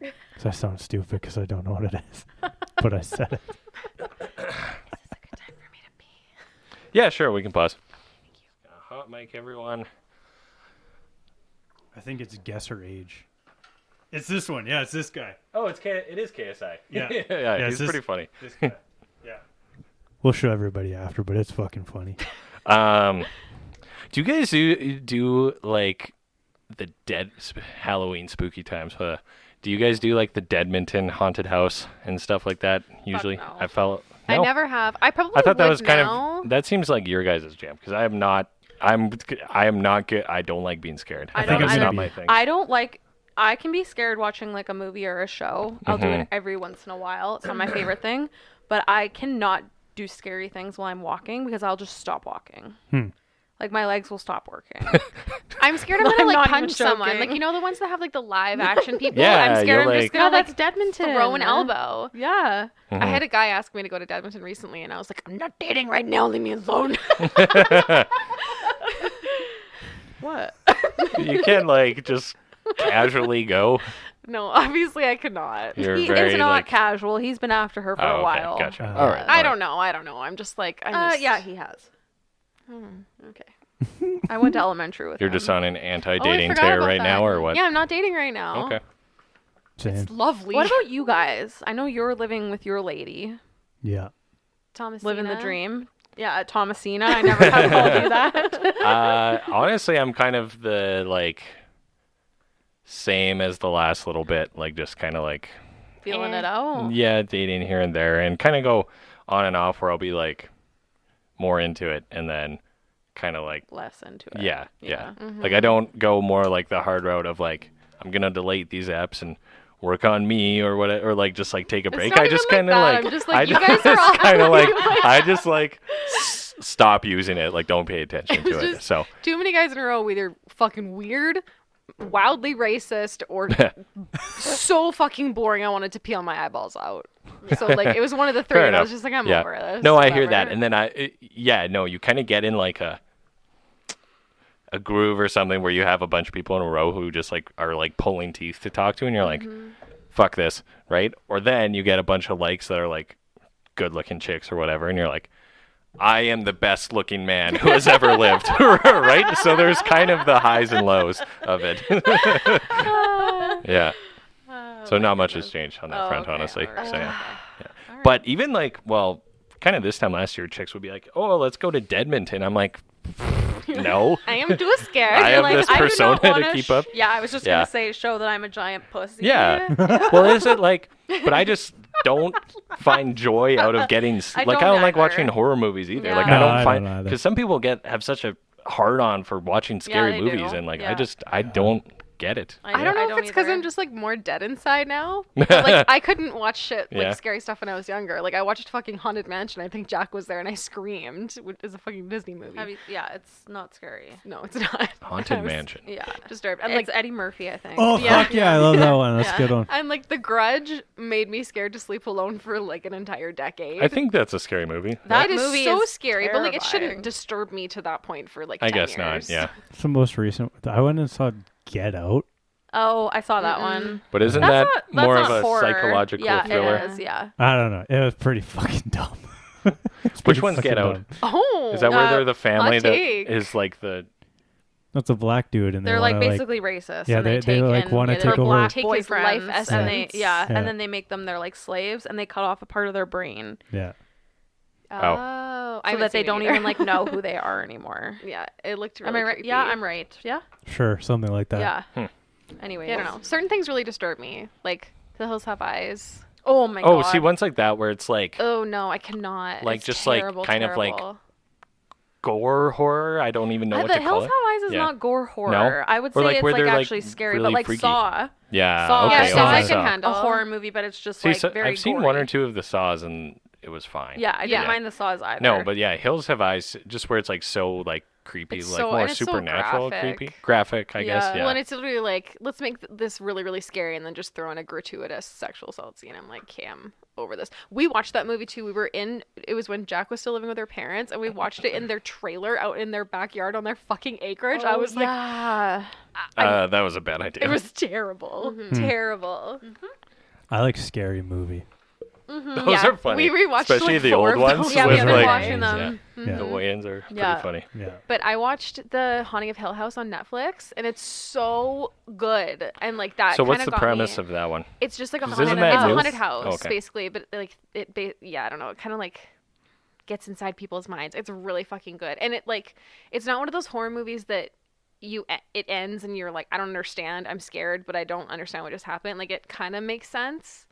D: Because I sound stupid because I don't know what it is. But I said it.
C: Yeah, sure. We can pause. Hot mic, everyone.
D: I think it's guess her age. It's this one. Yeah, it's this guy.
C: Oh, it is KSI.
D: Yeah.
C: yeah,
D: Yeah,
C: he's
D: it's
C: pretty funny.
D: This guy. Yeah. We'll show everybody after, but it's fucking funny.
C: Do you guys do like the Halloween spooky times? Do you guys do like the Deadmonton haunted house and stuff like that? Usually,
A: no.
C: I felt.
B: I
C: No?
B: never have. I probably
C: I thought that
B: would
C: was kind
B: now.
C: of. That seems like your guys' jam because I am not. I am not good. I don't like being scared.
A: I
C: think
A: don't
C: it's
A: either.
C: not my thing.
A: I don't like. I can be scared watching like a movie or a show. I'll do
C: Mm-hmm.
A: it every once in a while. It's not my favorite thing, but I cannot do scary things while I'm walking because I'll just stop walking. Like my legs will stop working.
B: I'm scared I'm
A: I'm
B: gonna
A: not
B: like
A: even
B: punch someone.
A: joking.
B: Like you know the ones that have like the live action people.
C: Yeah,
B: I'm scared
C: you're
B: I'm
C: like-
B: just gonna
A: No,
B: like
A: that's Deadmonton.
B: throw an elbow.
A: Yeah.
B: I had a guy ask me to go to Deadmonton recently, and I was like, I'm not dating right now. Leave me alone.
A: What?
C: You can't like just casually go.
B: No, obviously I could not.
C: You're
A: He
C: very
A: is not
C: like.
A: casual. He's been after her for
C: Oh,
A: a
C: okay,
A: while.
C: Gotcha.
D: Uh,
C: All right.
B: I don't know. I'm just like I'm just,
A: Yeah, he has. Okay. I went to elementary with
C: You're
A: him.
C: just on an
B: Oh, I
C: anti-dating
B: forgot
C: tear
B: about
C: right
B: that.
C: now, or what?
B: Yeah, I'm not dating right now.
C: Okay.
D: Saying,
B: It's lovely.
A: What about you guys? I know you're living with your lady.
D: yeah.
B: Thomas?
A: Living the dream. Yeah, at Thomasina. I never have called you that.
C: Honestly, I'm kind of the like same as the last little bit, like just kind of like
A: Feeling it out.
C: yeah, dating here and there, and kind of go on and off where I'll be like more into it, and then kind of like
A: Less into it.
C: yeah. Like I don't go more like the hard route of like I'm gonna delete these apps and work on me or whatever, or like just like take a break.
B: not
C: I
B: even
C: just
B: like
C: kind of
B: that.
C: like
B: I'm just like,
C: I
B: you guys are
C: just
B: all
C: kind of like I just like stop using it. Like don't pay attention to it.
B: just-
C: So
B: Too many guys in a row either fucking weird, wildly racist, or so fucking boring I wanted to peel my eyeballs out. So like it was one of the three,
C: Fair
B: and I was
C: enough.
B: just like, I'm
C: Yeah.
B: over this.
C: No, I hear
B: whatever.
C: that, and then you kind of get in like a groove or something where you have a bunch of people in a row who just like are like pulling teeth to talk to, and you're like, fuck this, right? Or then you get a bunch of likes that are like good-looking chicks or whatever, and you're like, I am the best-looking man who has ever lived, right? So there's kind of the highs and lows of it. Yeah. So not much has changed on that front,
A: okay,
C: honestly.
A: all right,
C: So, yeah. But even like, well, kind of this time last year, chicks would be like, "Oh, let's go to Deadmonton." I'm like, no.
B: I am too scared.
C: I have
A: like,
C: this
A: I do
C: persona
A: not wanna
C: to keep up.
A: Yeah, I was just
C: Yeah.
A: gonna say, show that I'm a giant pussy.
C: Yeah. Well, is it like? But I just don't find joy out of getting. I
A: don't
C: don't like
A: either.
C: watching horror movies either.
A: Yeah.
C: Like
A: No,
C: I
D: I
C: don't
D: don't
C: find
D: either.
C: because some people have such a hard on for watching scary
A: they
C: movies,
A: do.
C: and like
A: Yeah.
C: I don't get it.
B: I don't know if it's because I'm
A: either.
B: just like more dead inside now. But, like I couldn't watch shit like
C: Yeah.
B: scary stuff when I was younger. Like I watched fucking Haunted Mansion. I think Jack was there and I screamed. Which is a fucking Disney movie.
A: Yeah, it's not scary.
B: No, it's not.
C: Haunted
B: I was
C: Mansion.
A: Yeah.
B: Disturbed. And
A: It's
B: like
A: Eddie Murphy, I think.
D: Oh
B: Yeah.
D: fuck yeah, I love that one. That's
A: Yeah.
D: a good one.
B: and like The Grudge made me scared to sleep alone for like an entire decade.
C: I think that's a scary movie.
A: That
B: it is
A: movie
B: so
A: is
B: scary, but like it shouldn't
A: terrifying.
B: disturb me to that point for like
C: I
B: 10
C: guess
B: years.
C: not. Yeah.
D: It's the most recent. I went and saw Get Out.
A: Oh, I saw that one.
C: But isn't
A: That's
C: that
A: not- that's
C: more of
A: not
C: a
A: horror.
C: psychological
A: Yeah,
C: thriller?
A: it is. Yeah.
D: I don't know. It was pretty fucking dumb. It's
C: Which
D: pretty
C: one's Get
D: fucking
C: Out?
D: dumb.
B: Oh,
C: Is that where they're the family
B: hot
C: that
B: take.
C: is like the?
D: That's a black dude, and
A: They're
D: they
A: like
D: wanna,
A: basically racist.
D: yeah,
A: and
D: they
A: take
D: like
A: in
D: wanna
A: their
D: take over-
A: black
B: Take his life
A: boyfriends,
B: essence.
A: and they
D: Yeah.
A: and then they make them their like slaves, and they cut off a part of their brain
D: Yeah.
B: Oh,
A: so
B: I
A: that they don't even like know who they are anymore.
B: Yeah, it looked really
A: Am I right?
B: creepy.
A: Yeah, I'm right. Yeah.
D: Sure, something like that.
A: Yeah. Anyway,
B: I don't know. Certain things really disturb me. Like The Hills Have Eyes.
A: Oh my
C: Oh,
A: god.
C: see, ones like that where it's like
B: Oh no, I cannot.
C: Like,
B: It's
C: just, like,
B: terrible,
C: kind of, like,
B: terrible.
C: gore horror. I don't even know what
A: The
C: to call
A: Hills
C: it.
A: Have Eyes is
C: Yeah.
A: not gore horror.
C: No?
A: I would
C: Or,
A: say
C: like,
A: it's
C: where
A: like
C: they're, like,
A: actually scary,
C: really
A: but like
C: freaky.
A: Saw.
C: Yeah.
A: Saw
C: Okay.
B: Yeah,
A: is
B: Saw I
A: like
B: can
C: Saw.
B: handle.
A: a horror movie, but it's just
C: See,
A: like
C: so
A: very
C: I've seen
A: gory.
C: one or two of the Saws and it was fine.
A: Yeah, I
B: Yeah.
A: didn't mind the Saws either.
C: No, but yeah, Hills Have Eyes, just where it's like so like creepy,
B: It's
C: like
B: so-
C: more
B: and it's so
C: supernatural,
B: graphic.
C: creepy, graphic, I guess.
A: Yeah.
C: Yeah.
B: Well, and it's literally like, let's make this really, really scary and then just throw in a gratuitous sexual assault scene. I'm like, Cam, over this. We watched that movie too. It was when Jack was still living with her parents, and we watched it in their trailer out in their backyard on their fucking acreage. I was like,
A: yeah.
C: That was a bad idea.
B: it was terrible.
A: Terrible.
D: I like scary movie.
C: Those
B: Yeah,
C: are funny.
B: we rewatched,
C: especially
B: like,
C: the
B: 4
C: old
B: of
C: ones.
B: those.
A: Yeah,
C: with
A: we've been
C: like,
A: watching them.
D: Yeah.
C: The Wayans are pretty
A: Yeah.
C: funny.
D: Yeah.
B: But I watched The Haunting of Hill House on Netflix, and it's so good. And like that.
C: So what's
B: kinda
C: the
B: got
C: premise
B: me.
C: of that one?
B: It's just like a
C: 'Cause
B: haunted,
C: isn't that
B: it's a
C: new?
B: haunted house,
C: Oh, okay.
B: basically. But like yeah, I don't know. It kind of like gets inside people's minds. It's really fucking good, and it's not one of those horror movies that it ends and you're like, I don't understand. I'm scared, but I don't understand what just happened. Like it kind of makes sense.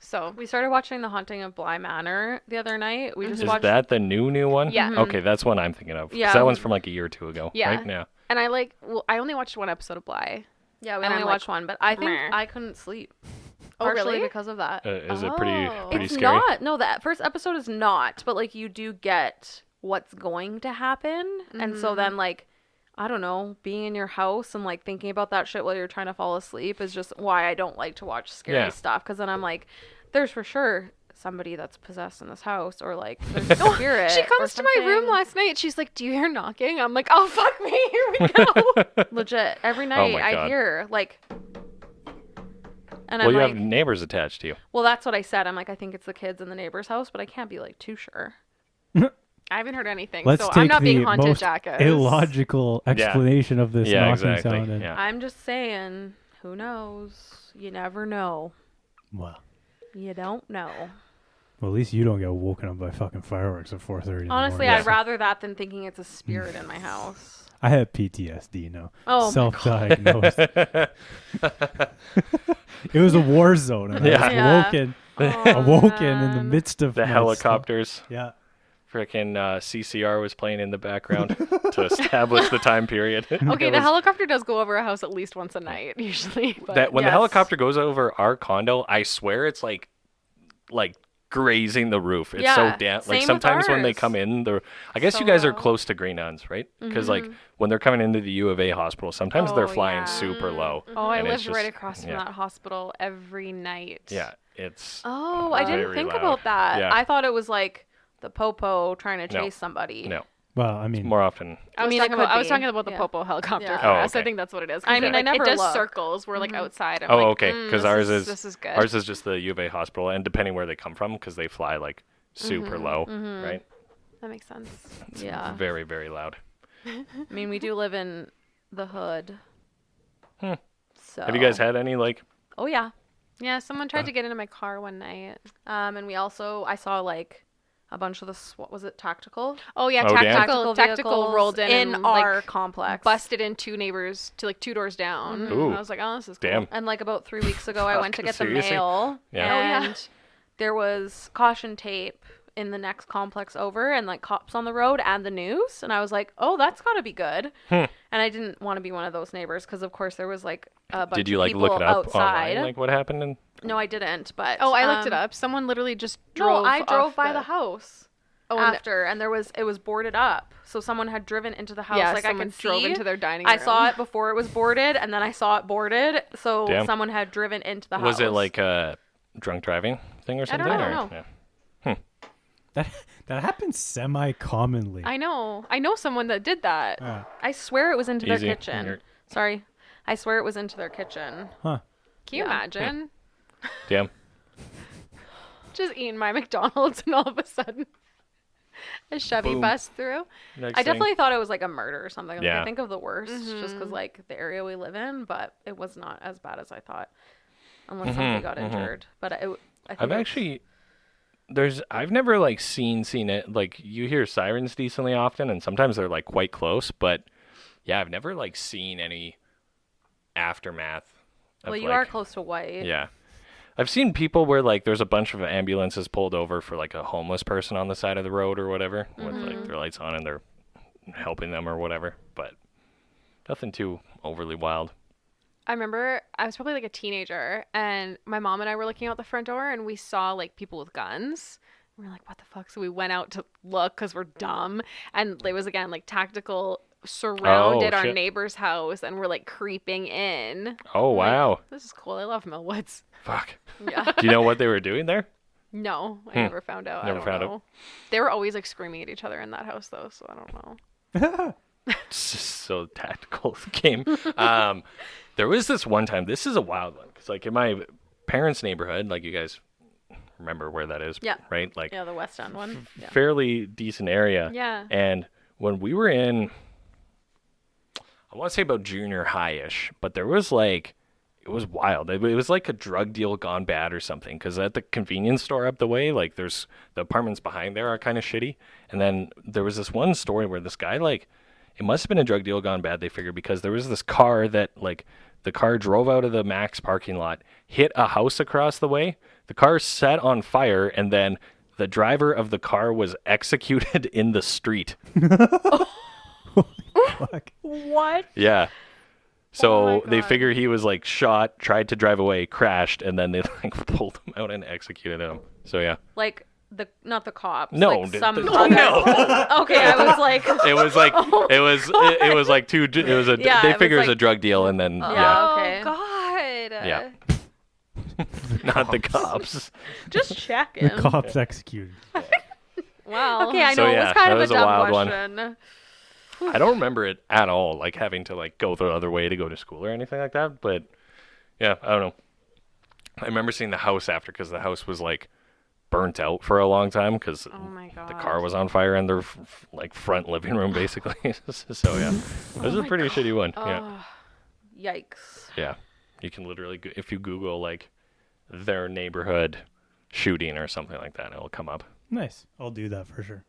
B: So
A: We started watching The Haunting of Bly Manor the other night. We just
C: Is
A: watched.
C: that the new one?
B: Yeah. Mhm.
C: Okay, that's one I'm thinking of. 'Cause
A: Yeah.
C: that one's from like a year or two ago.
B: Yeah.
C: Right? Yeah.
B: and I only watched one episode of Bly.
A: Yeah, we
B: and
A: only
B: I'm like,
A: watched one, but I think
B: meh.
A: I couldn't sleep.
B: Oh,
A: Partially
B: really?
A: because of that.
C: Is it pretty
B: Oh.
A: It's
C: scary?
A: not. No, the first episode is not, but like you do get what's going to happen, and so then like I don't know, being in your house and like thinking about that shit while you're trying to fall asleep is just why I don't like to watch scary
C: Yeah.
A: stuff. Because then I'm like, there's for sure somebody that's possessed in this house, or like there's a spirit.
B: She
A: or
B: comes to my room
A: something.
B: last night. She's like, "Do you hear knocking?" I'm like, "Oh fuck me, here we go."
A: Legit every night
C: my
A: I
C: God.
A: hear like. And
C: Well,
A: I'm
C: you
A: like,
C: have neighbors attached to you.
A: well, that's what I said. I'm like, I think it's the kids in the neighbor's house, but I can't be like too sure.
B: I haven't heard anything,
D: Let's
B: so
D: take
B: I'm not being
D: the
B: haunted,
D: most
B: Jackass.
D: illogical explanation of this
C: Yeah,
D: knocking
C: exactly.
D: sound. And,
C: Yeah.
A: I'm just saying, who knows? You never know.
D: well,
A: You don't know.
D: at least you don't get woken up by fucking fireworks at 4:30.
A: Honestly,
C: Yeah.
A: I'd rather that than thinking it's a spirit in my house.
D: I have PTSD now.
A: Oh, my
D: Self-diagnosed. It was a war zone, and
C: Yeah.
D: I was
A: Yeah.
D: awoken,
A: Oh,
D: awoken in the
A: man.
D: midst of
C: The
D: my stuff.
C: helicopters.
D: Yeah.
C: Frickin' CCR was playing in the background to establish the time period.
B: Okay,
C: It
B: the
C: was-
B: helicopter does go over a house at least once a night, usually. But
C: that when the
A: Yes.
C: helicopter goes over our condo, I swear it's like grazing the roof. It's
A: Yeah,
C: so damn.
A: same
C: Like
A: with
C: sometimes when they
A: ours.
C: come in, I guess
A: So
C: you guys are
A: loud.
C: close to Green Nuns, right? Because like when they're coming into the U of A hospital, sometimes they're
B: Oh,
C: flying
B: yeah.
C: super low.
B: Oh, I
C: and it's
B: lived right
C: just-
B: across from
C: yeah.
B: that hospital every night.
C: Yeah, it's
A: Oh, I didn't
C: very
A: think
C: loud.
A: about that.
C: Yeah.
A: I thought it was like the popo trying to
C: No.
A: chase somebody.
C: no
D: Well, I mean,
C: more often.
B: I was
A: mean, it
B: talking about
A: could
B: I was
A: be.
B: talking about the
A: Yeah.
B: Popo helicopter
A: Yeah.
B: for
C: Oh,
B: us. I
C: okay.
B: think that's what it is.
A: I mean, I
B: like,
A: never
B: it does
A: looked.
B: circles. We're like outside. I'm
C: Oh,
B: like,
C: okay. Because
B: this is good.
C: ours is just the U of A hospital, and depending where they come from, because they fly like super low, right?
B: That makes sense.
C: It's
A: Yeah.
C: very very loud.
A: I mean, we do live in the hood.
C: Hmm.
A: So.
C: Have you guys had any like?
A: Oh yeah.
B: Yeah, someone tried to get into my car one night.
A: And we also I saw like a bunch of the what was it tactical
B: Oh yeah,
C: Oh, damn.
B: tactical
A: vehicles
B: rolled in and,
A: our
B: like,
A: complex.
B: busted in two neighbors to like two doors down.
C: Ooh.
B: And I was like, oh, this is cool.
C: Damn.
A: And like about 3 weeks ago, I went to
C: Fuck,
A: get the
C: seriously?
A: mail,
C: Yeah.
B: Oh, yeah.
A: and there was caution tape in the next complex over, and like cops on the road, and the news. And I was like, oh, that's got to be good. And I didn't want to be one of those neighbors because, of course, there was like a bunch
C: Did you
A: of
C: like
A: people
C: look it up
A: outside.
C: online? Like what happened? And
A: No, I didn't. But
B: Oh, I looked it up. Someone literally just drove.
A: No, I drove
B: off
A: by the house.
B: Oh, and
A: after, and it was boarded up, so someone had driven into the house.
B: Yeah,
A: like I
B: someone
A: could
B: drove
A: see.
B: into their dining
A: I saw
B: room.
A: it before it was boarded, and then I saw it boarded. So
C: Damn.
A: someone had driven into the house.
C: was it like a drunk driving thing or
B: I
C: something?
B: don't
C: or-
B: know.
C: Yeah.
D: that happens semi-commonly.
B: I know someone that did that.
A: I swear it was into
C: Easy.
A: their kitchen.
C: You're-
A: Sorry, I swear it was into their kitchen.
D: Huh.
B: Can you imagine?
C: Damn.
B: Just eating my McDonald's and all of a sudden a Chevy
C: Boom.
B: busts through.
C: Next
A: I
C: thing.
A: definitely thought it was like a murder or something. Like,
C: Yeah.
A: I think of the worst, just because like the area we live in, but it was not as bad as I thought, unless somebody got injured. But I think
C: I've actually I've never like seen it. Like you hear sirens decently often, and sometimes they're like quite close. But yeah, I've never like seen any aftermath.
A: well,
C: of,
A: you
C: like-
A: are close to White.
C: Yeah. I've seen people where like there's a bunch of ambulances pulled over for like a homeless person on the side of the road or whatever with like their lights on and they're helping them or whatever, but nothing too overly wild.
B: I remember I was probably like a teenager and my mom and I were looking out the front door and we saw like people with guns. We were like, what the fuck? So we went out to look because we're dumb. And it was again like tactical surrounded our
C: shit.
B: neighbor's house and we're like creeping in.
C: Oh,
B: I'm like,
C: wow.
B: this is cool. I love Millwoods.
C: Fuck.
B: Yeah.
C: Do you know what they were doing there?
B: No, I never found out.
C: Never
B: I don't
C: found out.
B: know. They were always like screaming at each other in that house though, so I don't know.
C: It's just so tactical game. There was this one time, this is a wild one, because like in my parents' neighborhood, like you guys remember where that is,
A: Yeah.
C: right? Like
A: Yeah, the West End one. Yeah.
C: fairly decent area.
B: Yeah.
C: And when we were in, I want to say about junior high-ish, but there was like, it was wild. It was like a drug deal gone bad or something. Because at the convenience store up the way, like there's the apartments behind there are kind of shitty. And then there was this one story where this guy like, it must have been a drug deal gone bad, they figured, because there was this car that like the car drove out of the Max parking lot, hit a house across the way. The car set on fire, and then the driver of the car was executed in the street.
D: Fuck.
A: What?
C: Yeah. So
A: Oh my
C: they
A: God.
C: figure he was like shot, tried to drive away, crashed, and then they like pulled him out and executed him. So yeah.
A: Like not the cops.
C: No,
A: like some
C: the-
A: other.
C: no.
A: Okay, I was like.
C: It was like it was like two. It was a.
A: Yeah,
C: they
A: it was
C: figure it was a
A: like-
C: drug deal, and then
A: Yeah.
C: yeah,
A: Okay.
B: Oh God.
C: Yeah. not the cops.
A: Just check
D: The
A: in.
D: cops executed.
B: Wow.
A: Okay, I
C: So,
A: know it
C: yeah,
A: was kind
C: that
A: of
C: was
A: a
C: a
A: dumb
C: wild one.
A: question.
C: I don't remember it at all, like having to like go the other way to go to school or anything like that. But yeah, I don't know. I remember seeing the house after because the house was like burnt out for a long time because
B: Oh my God.
C: the car was on fire in their like front living room basically. So yeah, it was a pretty shitty one. Yeah,
A: Yikes.
C: yeah. You can literally if you Google like their neighborhood shooting or something like that, it'll come up.
D: Nice. I'll do that for sure.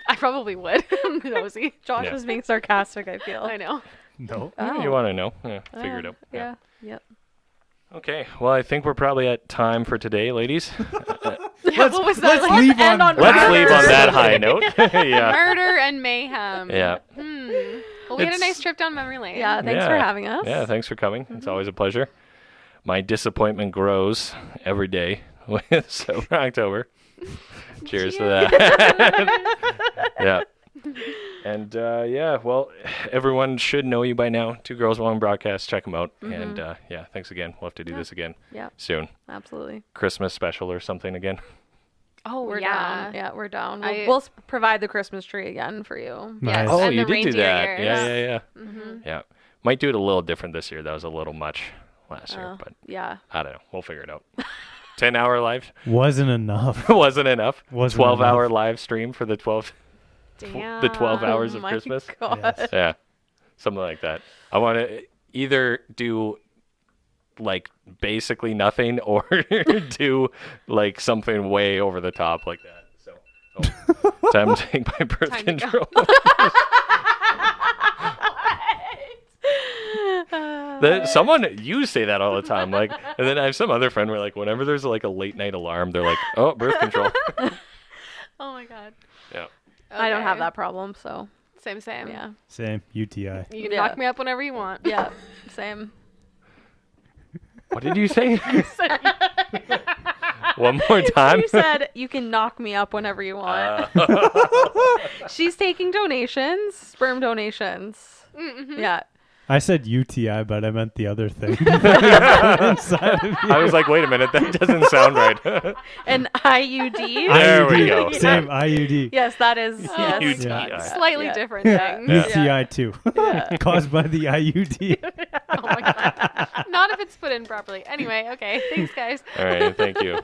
B: I probably would. I'm nosy.
A: Josh
C: Yeah.
A: is being sarcastic, I feel.
B: I know.
D: No.
C: Yeah, you want to know? Yeah, figure it out.
A: Yeah. Yep.
C: Okay. Well, I think we're probably at time for today, ladies.
B: Yeah, what was that?
D: let's leave
A: end
D: on.
A: on
C: Let's
A: murder.
C: leave on that high note. Yeah.
B: Murder and mayhem.
C: Yeah.
B: Well, we had a
C: It's-
B: nice trip down memory lane.
A: Yeah, thanks for
C: Yeah.
A: having us.
C: Yeah, thanks for coming. It's always a pleasure. My disappointment grows every day with Sober October. Cheers to that. Yeah. And well, everyone should know you by now. 2girls1broadcast. Check them out. And thanks again. We'll have to do this again soon.
A: Absolutely.
C: Christmas special or something again.
B: Oh,
A: We're
B: yeah.
A: down. Yeah, we're down. We'll provide the Christmas tree again for you.
D: Nice.
B: Yes.
C: Oh,
B: and
C: you
B: the
C: did do
B: reindeer
C: that.
B: ears.
C: Yeah. Yeah. Might do it a little different this year. That was a little much last year, but
A: Yeah.
C: I don't know. We'll figure it out. 10-hour live
D: Wasn't enough.
C: wasn't enough.
D: Wasn't
C: 12-hour live stream for the 12
B: Damn.
C: the 12 hours of
A: my
C: Christmas.
A: God.
D: Yes.
C: Yeah. Something like that. I want to either do like basically nothing or do like something way over the top like that. So, time to take my birth
B: Time to
C: control. You say that all the time, like, and then I have some other friend where like whenever there's like a late night alarm, they're like, "Oh, birth control."
B: Oh my god.
C: Yeah.
A: I don't have
B: Okay.
A: that problem, so
B: Same.
A: yeah.
D: Same. UTI.
B: You can
A: Yeah.
B: knock me up whenever you want.
A: Yeah. Same.
C: What did you say? One more time.
A: She said you can knock me up whenever you want. She's taking donations, sperm donations.
B: Mm-hmm.
A: Yeah.
D: I said UTI, but I meant the other thing. Inside of you.
C: I was like, wait a minute, that doesn't sound right.
A: An IUD.
C: There we
D: IUD.
C: go.
D: Same IUD.
A: Yes, that is. Yes.
C: UTI.
D: Yeah.
B: Slightly
A: Yeah.
B: different
A: Yeah.
B: things.
C: Yeah.
D: UTI too.
A: Yeah.
D: Caused by the IUD.
B: Oh my god. Not if it's put in properly. Anyway, okay. Thanks, guys.
C: All right, thank you.